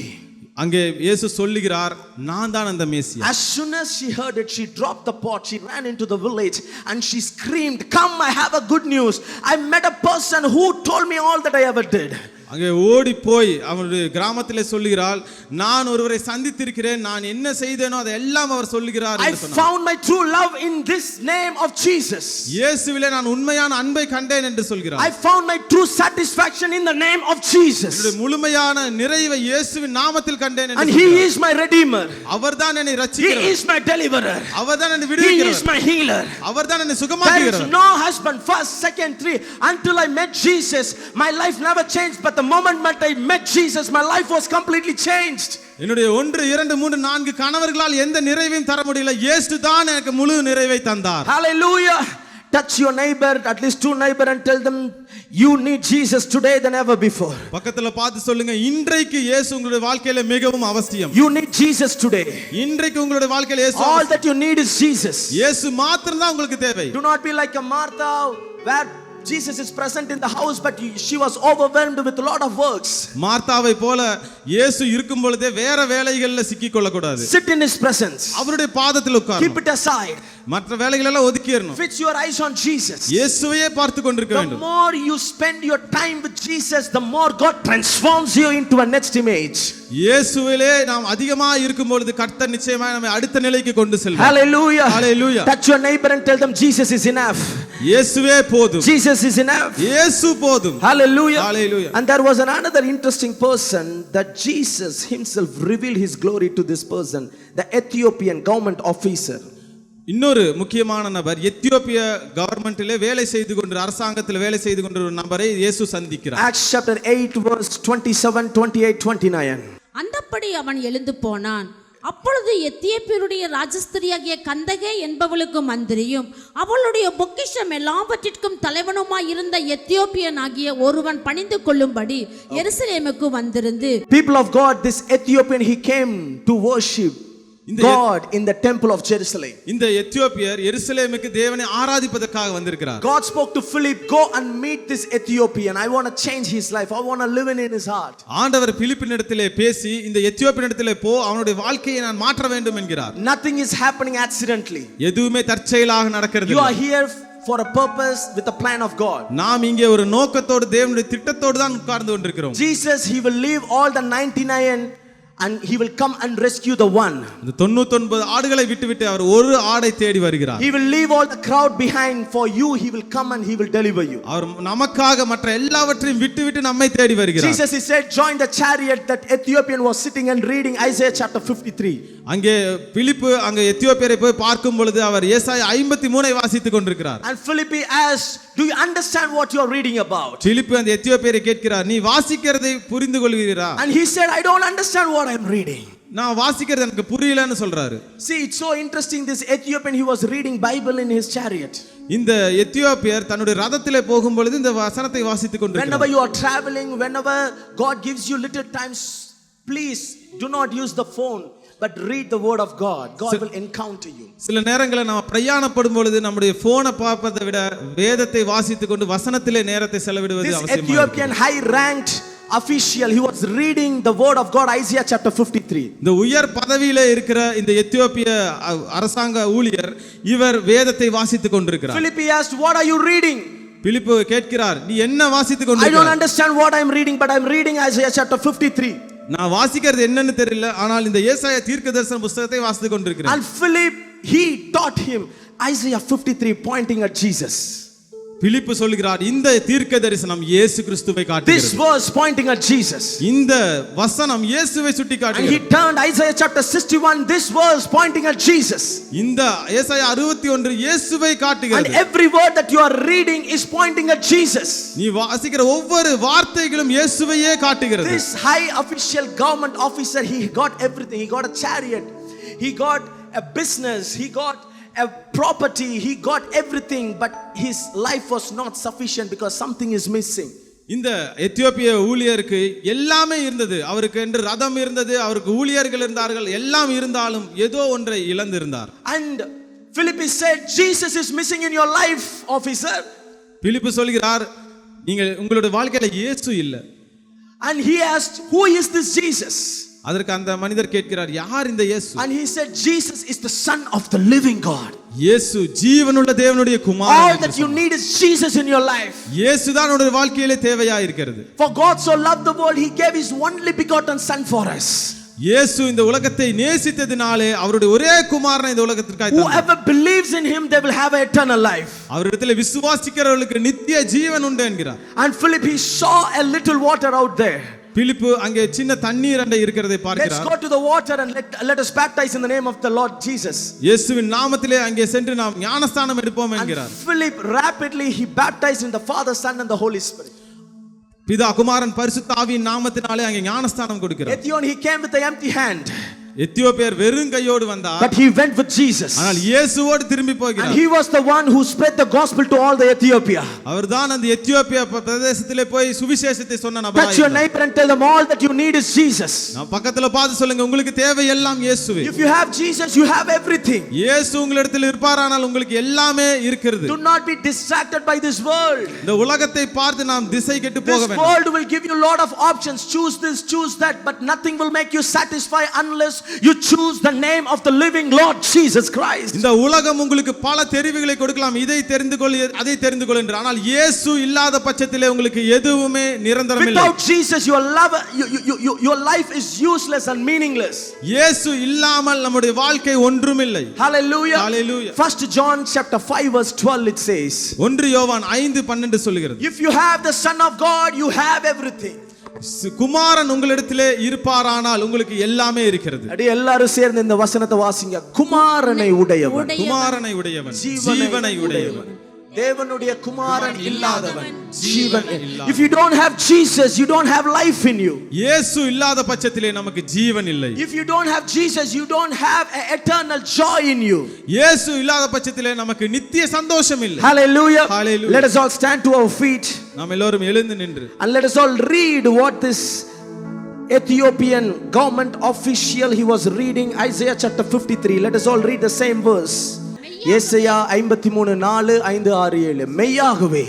அங்கே இயேசு சொல்லுகிறார், நான் தான் அந்த மேசியா. As soon as she heard it, she dropped the pot, she ran into the village and she screamed, come, I have a good news. I met a person who told me all that I ever did. அங்கே ஓடி போய் அவருடைய கிராமத்திலே சொல்லுகிறாள், நான் ஒருவரை சந்தித்திருக்கிறேன், நான் என்ன செய்தேனோ அதை எல்லாம் அவர் சொல்லுகிறார் I என்று சொன்னார். found my true love in this name of Jesus. இயேசுவிலே நான் உண்மையான அன்பை கண்டேன் என்று சொல்கிறார். I found my true satisfaction in the name of Jesus. என்னுடைய முழுமையான நிறைவை இயேசுவின் நாமத்தில் கண்டேன் என்று And he சொல்கிறார். is my redeemer. அவர்தான் என்னை He ரட்சிக்கிறவர், is my deliverer. அவர்தான் என்னை He is விடுவிக்கிறவர், my healer. அவர்தான் என்னை There is சுகமாக்குகிறவர். no husband, first, second, three. Until I met Jesus, my life never changed. But the moment that I met Jesus, my life was completely changed. என்னுடைய 1 2 3 4 கணவர்களால் எந்த நிறைவையும் தர முடியல, இயேசு தான் எனக்கு முழு நிறைவை தந்தார். Hallelujah. Touch your neighbor, at least 2 neighbor, and tell them you need Jesus today than ever before. பக்கத்துல பார்த்து சொல்லுங்க, இன்றைக்கு இயேசு உங்களுடைய வாழ்க்கையில மிகவும் அவசியம். You need Jesus today. இன்றைக்கு உங்களுடைய வாழ்க்கையில இயேசு All அவசியம். that you need is Jesus. இயேசு மாத்திரம் தான் உங்களுக்கு தேவை. Do not be like a Martha, where Jesus is present in the house, but she was overwhelmed with a lot of works. மார்த்தாவை போல இயேசு இருக்கும் பொழுதே வேற வேலைகள்ல சிக்கிக் கொள்ள கூடாது. Sit in his presence. அவருடைய பாதத்தில் உட்கார். Keep it aside. மற்ற வேலைகள் எல்லாம் ஒதுக்கிடணும். Fix your eyes on Jesus. இயேசுவையே பார்த்து கொண்டிருக்க The வேண்டும். more you spend your time with Jesus, the more God transforms you into a next image. இயேசுவிலே நாம் அதிகமா இருக்கும் பொழுது கர்த்தர் நிச்சயமாக நம்மை அடுத்த நிலைக்கு கொண்டு செல்வார். Hallelujah. Hallelujah. Touch your neighbor and tell them Jesus is enough. இயேசுவே போதும். Jesus is enough. இயேசு போதும். Hallelujah. Hallelujah. And there was another interesting person that Jesus himself revealed his glory to this person, the Ethiopian government officer. இன்னொரு முக்கியமான நபர், எத்தியோப்பிய கவர்மெண்டிலே வேலை செய்து கொண்டு, அரசாங்கத்தில் வேலை செய்து கொண்ட ஒரு நபரை இயேசு சந்திக்கிறார். Acts chapter 8 verse 27, 28, 29. அந்தப்படி அவன் எழுந்து போனான். அப்பொழுது எத்தியோப்பியருடைய ராஜஸ்திரியாகிய கந்தகே என்பவளுக்கு மந்திரியும் அவளுடைய பொக்கிஷம் எல்லாவற்றிற்கும் தலைவனுமாய் இருந்த எத்தியோப்பியன் ஆகிய ஒருவன் பணிந்து கொள்ளும்படி எருசலேமுக்கு வந்திருந்து. People of God, this Ethiopian, he came to worship God in the temple of Jerusalem. இந்த எத்தியோப்பியர் எருசலேமுக்கு தேவனை ஆராதிப்பதற்காக வந்திருக்கிறார். God spoke to Philip, go and meet this Ethiopian. I want to change his life. I want to live in his heart. ஆண்டவர் பிலிப்பினிடத்திலே பேசி இந்த எத்தியோப்பியனிடத்திலே போ, அவனுடைய வாழ்க்கையை நான் மாற்ற வேண்டும் என்கிறார். Nothing is happening accidentally. எதுவுமே தற்செயலாக நடக்கிறது You இல்லை. are here for a purpose with a plan of God. நாம் இங்கே ஒரு நோக்கத்தோடு தேவனுடைய திட்டத்தோடு தான் உட்கார்ந்து கொண்டிருக்கிறோம். Jesus, he will leave all the 99 and he will come and rescue the one. இந்த 99 ஆடுகளை விட்டுவிட்டு அவர் ஒரு ஆடை தேடி வருகிறார். He will leave all the crowd behind for you. He will come and he will deliver you. அவர் நமக்காக மற்ற எல்லாவற்றையும் விட்டுவிட்டு நம்மை தேடி வருகிறார். Jesus, he said, join the chariot. That Ethiopian was sitting and reading Isaiah chapter 53. அங்கே பிலிப்பு அங்கே எத்தியோப்பியரை போய் பார்க்கும் பொழுது அவர் ஏசாயா 53ஐ வாசித்துக் கொண்டிருக்கிறார். And Philip asked, do you understand what you are reading about? பிலிப்பு அந்த எத்தியோப்பியரை கேட்கிறார், நீ வாசிக்கிறதை புரிந்து கொள்கிறீரா? And he said, I don't understand what I am reading. நான் வாசிக்கிறது எனக்கு புரியலன்னு சொல்றாரு. See, it's so interesting. This Ethiopian, he was reading Bible in his chariot. இந்த எத்தியோப்பியர் தன்னுடைய ரதத்திலே போகும் பொழுது இந்த வசனத்தை வாசித்துக் கொண்டிருக்கிறார். Whenever you are traveling, whenever God gives you little times, please do not use the phone, but read the word of God. God will encounter you. சில நேரங்களில் நாம் பிரயாணப்படும் பொழுது நம்முடைய போனை பார்ப்பதை விட வேதத்தை வாசித்துக் கொண்டு வசனத்திலே நேரத்தை செலவிடுவது This அவசியமானது. Ethiopian high ranked official, he was reading the word of God, Isaiah chapter 53. இந்த உயர் பதவியிலே இருக்கிற இந்த எத்தியோப்பிய அரசாங்க ஊழியர் இவர் வேதத்தை வாசித்துக் கொண்டிருக்கிறார். Philip asked, what are you reading? பிலிப்பு கேட்கிறார், நீ என்ன வாசித்துக் I don't கொண்டிருக்கிறாய்? understand what I'm reading, but I'm reading Isaiah chapter 53. நான் வாசிக்கிறது என்னன்னு தெரியல, ஆனால் இந்த ஏசாயா தீர்க்கதரிசன புத்தகத்தை வாசித்துக் கொண்டிருக்கிறேன். And Philip, he taught him Isaiah 53 pointing at Jesus. பிலிப்பு சொல்கிறார், இந்த தீர்க்கதரிசனம் இயேசு கிறிஸ்துவை This காட்டுகிறது. verse pointing at Jesus. இந்த வசனம் இயேசுவை And he சுட்டிக்காட்டுகிறது. turned Isaiah chapter 61, this verse pointing at Jesus. இந்த ஏசாயா 61 இயேசுவை And காட்டுகிறது. every word that you are reading is pointing at Jesus. நீ வாசிக்கிற ஒவ்வொரு வார்த்தைகளும் இயேசுவையே காட்டுகிறது. This high official government officer, he got everything. He got a chariot, he got a business, he got a property, he got everything, but his life was not sufficient because something is missing. இந்த எத்தியோப்பிய ஊழியருக்கு எல்லாமே இருந்தது. அவருக்கு என்று ரதம் இருந்தது, அவருக்கு ஊழியர்கள் இருந்தார்கள், எல்லாம் இருந்தாலும் ஏதோ ஒன்றை இழந்திருந்தார். And Philip said, Jesus is missing in your life, officer. பிலிப்பு சொல்கிறார், நீங்கள் உங்களுடைய வாழ்க்கையில இயேசு இல்லை. And he asked, who is this Jesus? அதற்கு அந்த மனிதர் கேட்கிறார், யார் இந்த இயேசு? And he said, Jesus is the son of the living God. இயேசு ஜீவனுள்ள தேவனுடைய குமாரன். All that you need is Jesus in your life. இயேசு தான் உங்களுடைய வாழ்க்கையிலே தேவையா இருக்கிறது. For God so loved the world, he gave his only begotten son for us. இயேசு இந்த உலகத்தை நேசித்ததினாலே அவருடைய ஒரே குமாரனை இந்த உலகத்திற்காக தந்தார். Whoever believes in him, they will have eternal life. அவரிடத்திலே விசுவாசிக்கிறவர்களுக்கு நித்திய ஜீவன் உண்டு என்கிறார். And Philip, he saw a little water out there. பிலிப்பு அங்கே சின்ன தண்ணீர் அண்டை இருக்கிறதை Let's பார்க்கிறார். go to the water and let us baptize in the name of the Lord Jesus. இயேசுவின் நாமத்திலே அங்கே சென்று நாம் ஞானஸ்தானம் எடுப்போம் And என்கிறார். Philip rapidly he baptized in the Father, Son and the Holy Spirit. பிதா குமாரன் பரிசுத்த ஆவியின் நாமத்தினாலே அங்கே ஞானஸ்தானம் கொடுக்கிறார். Ethiopian, he came with an empty hand. எத்தியோப்பியர் வெறும் கையோடு வந்தார். But he went with Jesus. ஆனால் இயேசுவோடு திரும்பி And போகிறார். he was the one who spread the gospel to all the Ethiopia. அவர்தான் அந்த எத்தியோப்பியா பிரதேசத்திலே போய் சுவிசேஷத்தை சொன்ன Touch your நபராயிருந்தார். neighbor and tell them all that you need is Jesus. நான் பக்கத்துல பார்த்து சொல்லுங்க, உங்களுக்கு தேவை எல்லாம் இயேசுவே. If you have Jesus, you have everything. இயேசு உங்களிடத்தில் இருப்பாரானால் உங்களுக்கு எல்லாமே இருக்கிறது. Do not be distracted by this world. இந்த உலகத்தை பார்த்து நாம் திசை கெட்டு போக This வேண்டாம். world will give you a lot of options. Choose this, choose that, but nothing will make you satisfied unless you choose the name of the living Lord Jesus Christ. இந்த உலகம் உங்களுக்கு பல தெரிவுகளை கொடுக்கலாம், இதை தெரிந்து கொள் அதை தெரிந்து கொள் என்று. ஆனால் இயேசு இல்லாத பட்சத்திலே உங்களுக்கு எதுவுமே நிரந்தரம் இல்லை. Without Jesus, your life is useless and meaningless. இயேசு இல்லாமல் நம்முடைய வாழ்க்கை ஒன்றுமில்லை. Hallelujah. Hallelujah. 1 John chapter 5 verse 12 it says, 1 யோவான் 5:12 சொல்கிறது, if you have the Son of God, you have everything. குமாரன் உங்களிடத்திலே இருப்பாரானால் உங்களுக்கு எல்லாமே இருக்கிறது. அடி எல்லாரும் சேர்ந்து இந்த வசனத்தை வாசிங்க. குமாரனை உடையவன், குமாரனை உடையவன், ஜீவனை உடையவன், தேவனுடைய குமாரன் இல்லாதவன் ஜீவன். If you don't have Jesus, you don't have life in you. இயேசு இல்லாத பட்சத்திலே நமக்கு ஜீவன் இல்லை. If you don't have Jesus, you don't have an eternal joy in you. இயேசு இல்லாத பட்சத்திலே நமக்கு நித்திய சந்தோஷம் இல்லை. Hallelujah. Hallelujah. Let us all stand to our feet நாம் எல்லோரும் எழுந்து நின்று and let us all read what this Ethiopian government official he was reading, Isaiah chapter 53. Let us all read the same verse. ஏசாயா 53:4, 5, 6, 7. மெய்யாகவே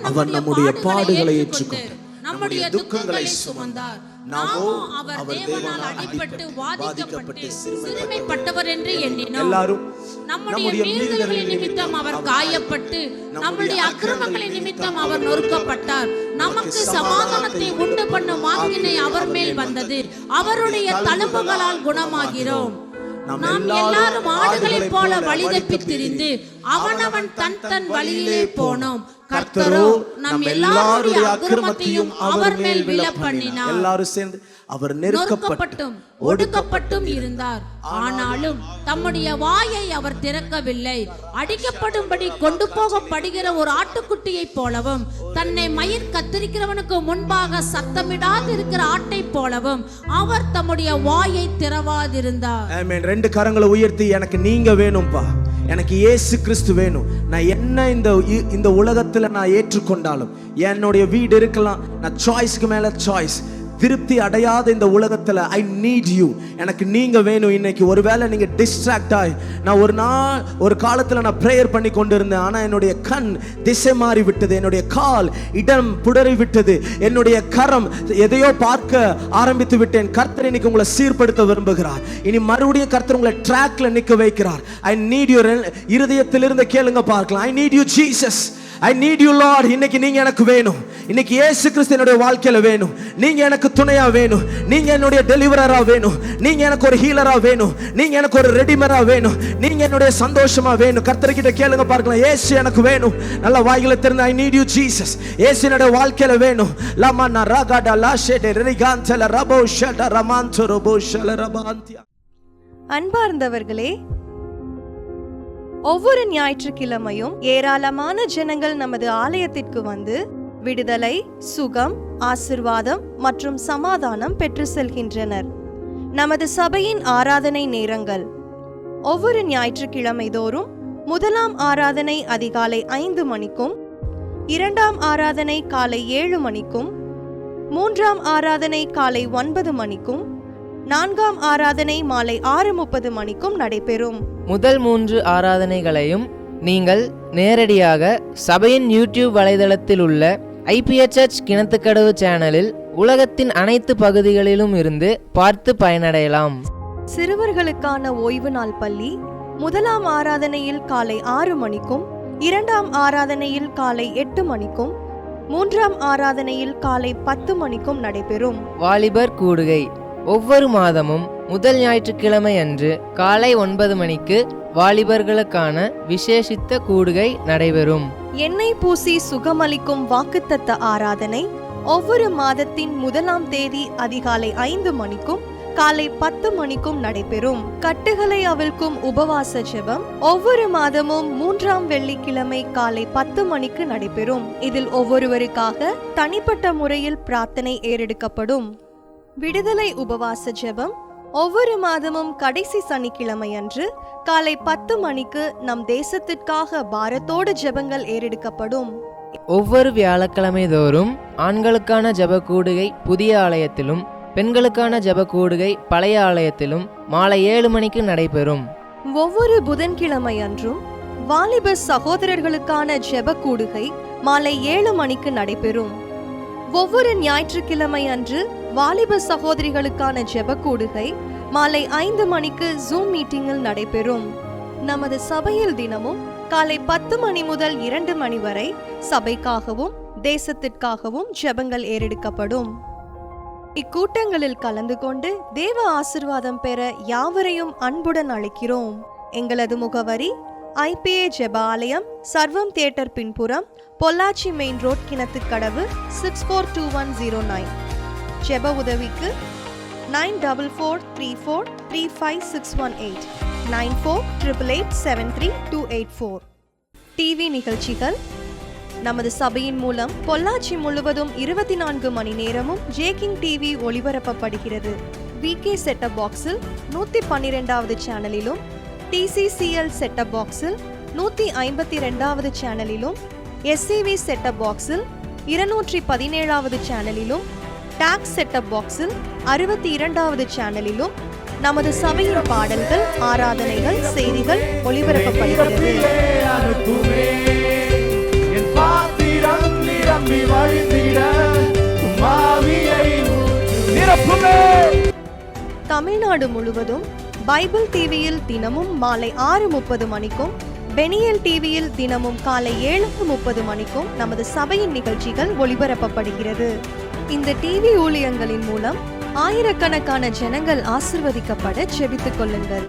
அவர் நம்முடைய பாடுகளை ஏற்றுக்கொண்டார், நம்முடைய துக்கங்களை சுமந்தார். நாமோ அவர் தேவனால் அடிபட்டு வாதிக்கப்பட்டு சிறுமைப்பட்டவர் என்று எண்ணினோம். எல்லாரும் நம்முடைய மீறுதல்களின் நிமித்தம் அவர் காயப்பட்டு நம்முடைய அக்கிரமங்களின் நிமித்தம் அவர் நொறுக்கப்பட்டார். நமக்கு சமாதானத்தை உண்டு பண்ணும் ஆக்கினை அவர் மேல் வந்தது. அவருடைய தழும்புகளால் குணமாகிறோம். நாம் எல்லாரும் ஆடுகளைப் போல வழி தப்பித் திரிந்து அவனவன் தன் தன் வழியிலே போனோம். கர்த்தரோ நம் எல்லாருடைய அக்கிரமத்தையும் அவர் மேல் விழப்பண்ணினார். எல்லாரும் சேர்ந்து அவர் நொறுக்கப்பட்டும் ஒடுக்கப்பட்டும் இருந்தார். ஆனாலும் தம்முடைய வாயை அவர் திறக்கவில்லை. அடிக்கப்படும்படி கொண்டு போகப்படுகிற ஒரு ஆட்டுக்குட்டியை போலவும் தன்னை மயிர் கத்தரிக்கிறவனுக்கு முன்பாக சத்தமிடாது இருக்கிற ஆட்டை போலவும் அவர் தம்முடைய வாயை திறவாதிருந்தார். ஆமென். ரெண்டு கரங்களை உயர்த்தி, எனக்கு நீங்க வேணும்பா, எனக்கு இயேசு கிறிஸ்து வேணும். நான் என்ன இந்த உலகத்துல நான் ஏற்றுக்கொண்டாலும், என்னுடைய வீடு இருக்கலாம், நான் சாய்ஸ்க்கு மேல சாய்ஸ், திருப்தி அடையாத இந்த உலகத்துல ஐ நீட் யூ, எனக்கு நீங்க வேணும். இன்னைக்கு ஒருவேளை நீங்க டிஸ்ட்ராக்ட் ஆகி, நான் ஒரு காலத்துல நான் ப்ரேயர் பண்ணி கொண்டிருந்தேன், ஆனா என்னுடைய கண் திசை மாறி விட்டது, என்னுடைய கால் இடம் புடறி விட்டது, என்னுடைய கரம் எதையோ பார்க்க ஆரம்பித்து விட்டேன். கர்த்தர் இன்னைக்கு உங்களை சீர்படுத்த விரும்புகிறார். இனி மறுபடியும் கர்த்தர் உங்களை ட்ராக்ல நிக்க வைக்கிறார். I need you. இருதயத்திலிருந்து கேளுங்க பார்க்கலாம். I need you Jesus, I need you Lord. இன்னைக்கு நீங்க எனக்கு வேணும். இன்னைக்கு இயேசு கிறிஸ்து என்னுடைய வாழ்க்கையில வேணும். நீங்க எனக்கு துணையா வேணும். நீங்க என்னுடைய டெலிவரரா வேணும். நீங்க எனக்கு ஒரு ஹீலரா வேணும். நீங்க எனக்கு ஒரு ரெடிமரா வேணும். நீங்க என்னுடைய சந்தோஷமா வேணும். கர்த்தர்கிட்ட கேளுங்க பார்க்கலாம். இயேசு எனக்கு வேணும். நல்ல வாய்களை திறந்து ஐ நீட் யூ ஜீசஸ். இயேசு என்னுடைய வாழ்க்கையில வேணும். லமன ரகட லாஷெட ரிகாந்தல ரபோ ஷட ரமாந்தோ ரபோ ஷல ரபாந்தியா. அன்பார்ந்தவர்களே, ஒவ்வொரு ஞாயிற்றுக்கிழமையும் ஏராளமான ஜனங்கள் நமது ஆலயத்திற்கு வந்து விடுதலை, சுகம், ஆசிர்வாதம் மற்றும் சமாதானம் பெற்று செல்கின்றனர். நமது சபையின் ஆராதனை நேரங்கள்: ஒவ்வொரு ஞாயிற்றுக்கிழமை தோறும் முதலாம் ஆராதனை அதிகாலை 5 மணிக்கும், இரண்டாம் ஆராதனை காலை 7 மணிக்கும், மூன்றாம் ஆராதனை காலை 9 மணிக்கும், நான்காம் ஆராதனை மாலை 6:30 மணிக்கும் நடைபெறும். முதல் 3 ஆராதனைகளையும் நீங்கள் நேரடியாக சபையின் யூடியூப் வலைதளத்தில் உள்ள IPHH கிணத்துக்கடவு சேனலில் உலகத்தின் அனைத்து பகுதிகளிலும் இருந்து பார்த்து பயனடையலாம். சிறுவர்களுக்கான ஓய்வு நாள் பள்ளி முதலாம் ஆராதனையில் காலை 6 மணிக்கும், இரண்டாம் ஆராதனையில் காலை 8 மணிக்கும், மூன்றாம் ஆராதனையில் காலை 10 மணிக்கும் நடைபெறும். வாலிபர் கூடுகை ஒவ்வொரு மாதமும் முதல் ஞாயிற்றுக்கிழமை அன்று காலை 9 மணிக்கு வாலிபர்களுக்கான விசேஷித்த கூடுகை நடைபெறும். எண்ணெய் பூசி சுகமளிக்கும் வாக்குத்தத்த ஆராதனை ஒவ்வொரு மாதத்தின் 1ஆம் தேதி அதிகாலை 5 மணிக்கும் காலை 10 மணிக்கும் நடைபெறும். கட்டுகளை அவிழ்க்கும் உபவாச ஜெபம் ஒவ்வொரு மாதமும் 3ஆம் வெள்ளிக்கிழமை காலை 10 மணிக்கு நடைபெறும். இதில் ஒவ்வொருவருக்காக தனிப்பட்ட முறையில் பிரார்த்தனை ஏறெடுக்கப்படும். விடுதலை உபவாச ஜெபம் ஒவ்வொரு மாதமும் கடைசி சனிக்கிழமை அன்று காலை 10 மணிக்கு நம் தேசத்திற்காக பாரத்தோடு ஜெபங்கள் ஏறெடுக்கப்படும். ஒவ்வொரு வியாழக்கிழமை தோறும் ஆண்களுக்கான ஜெப கூடுகை புதிய ஆலயத்திலும், பெண்களுக்கான ஜெப கூடுகை பழைய ஆலயத்திலும் மாலை 7 மணிக்கு நடைபெறும். ஒவ்வொரு புதன்கிழமை அன்றும் வாலிப சகோதரர்களுக்கான ஜெப கூடுகை மாலை 7 மணிக்கு நடைபெறும். ஒவ்வொரு ஞாயிற்றுக்கிழமை அன்று வாலிப சகோதரிகளுக்கான ஜெப கூடுகை மாலை 5 மணிக்கு ஜூம் மீட்டிங்கில் நடைபெறும். நமது சபையில் தினமும் காலை 10 மணி முதல் 2 மணி வரை சபைக்காகவும் தேசத்திற்காகவும் ஜெபங்கள் ஏறெடுக்கப்படும். இக்கூட்டங்களில் கலந்து கொண்டு தேவ ஆசிர்வாதம் பெற யாவரையும் அன்புடன் அழைக்கிறோம். எங்களது முகவரி: IPA ஜெப ஆலயம், சர்வம் தியேட்டர் பின்புறம், பொள்ளாச்சி மெயின் ரோட், கிணத்துக்கடவு, 642109. ஜெப உதவிக்கு 9443435618 9488873284. டிவி நிகழ்ச்சிகள்: நமது சபையின் மூலம் பொள்ளாச்சி முழுவதும் 24 மணி நேரமும் ஜேகிங் டிவி ஒளிபரப்பப்படுகிறது. VK செட்டப் பாக்ஸில் 112வது சேனலிலும், TCCL செட்டப் பாக்ஸில் 152வது சேனலிலும், SCV செட்டப் பாக்ஸில் 217வது சேனலிலும், டாக்ஸ் செட்டப் பாக்ஸில் 62வது சேனலிலும் நமது சபையின் பாடல்கள், ஆராதனைகள், செய்திகள் ஒளிபரப்பப்படுகிறது. என் பாத்திரம் நிரம்பி வழிந்திட தமிழ்நாடு முழுவதும் பைபிள் டிவியில் தினமும் மாலை 6:30 மணிக்கும், பெனியல் டிவியில் தினமும் காலை 7:30 மணிக்கும் நமது சபையின் நிகழ்ச்சிகள் ஒளிபரப்பப்படுகிறது. இந்த டிவி ஊழியங்களின் மூலம் ஆயிரக்கணக்கான ஜனங்கள் ஆசிர்வதிக்கப்பட ஜெபித்துக் கொள்ளுங்கள்.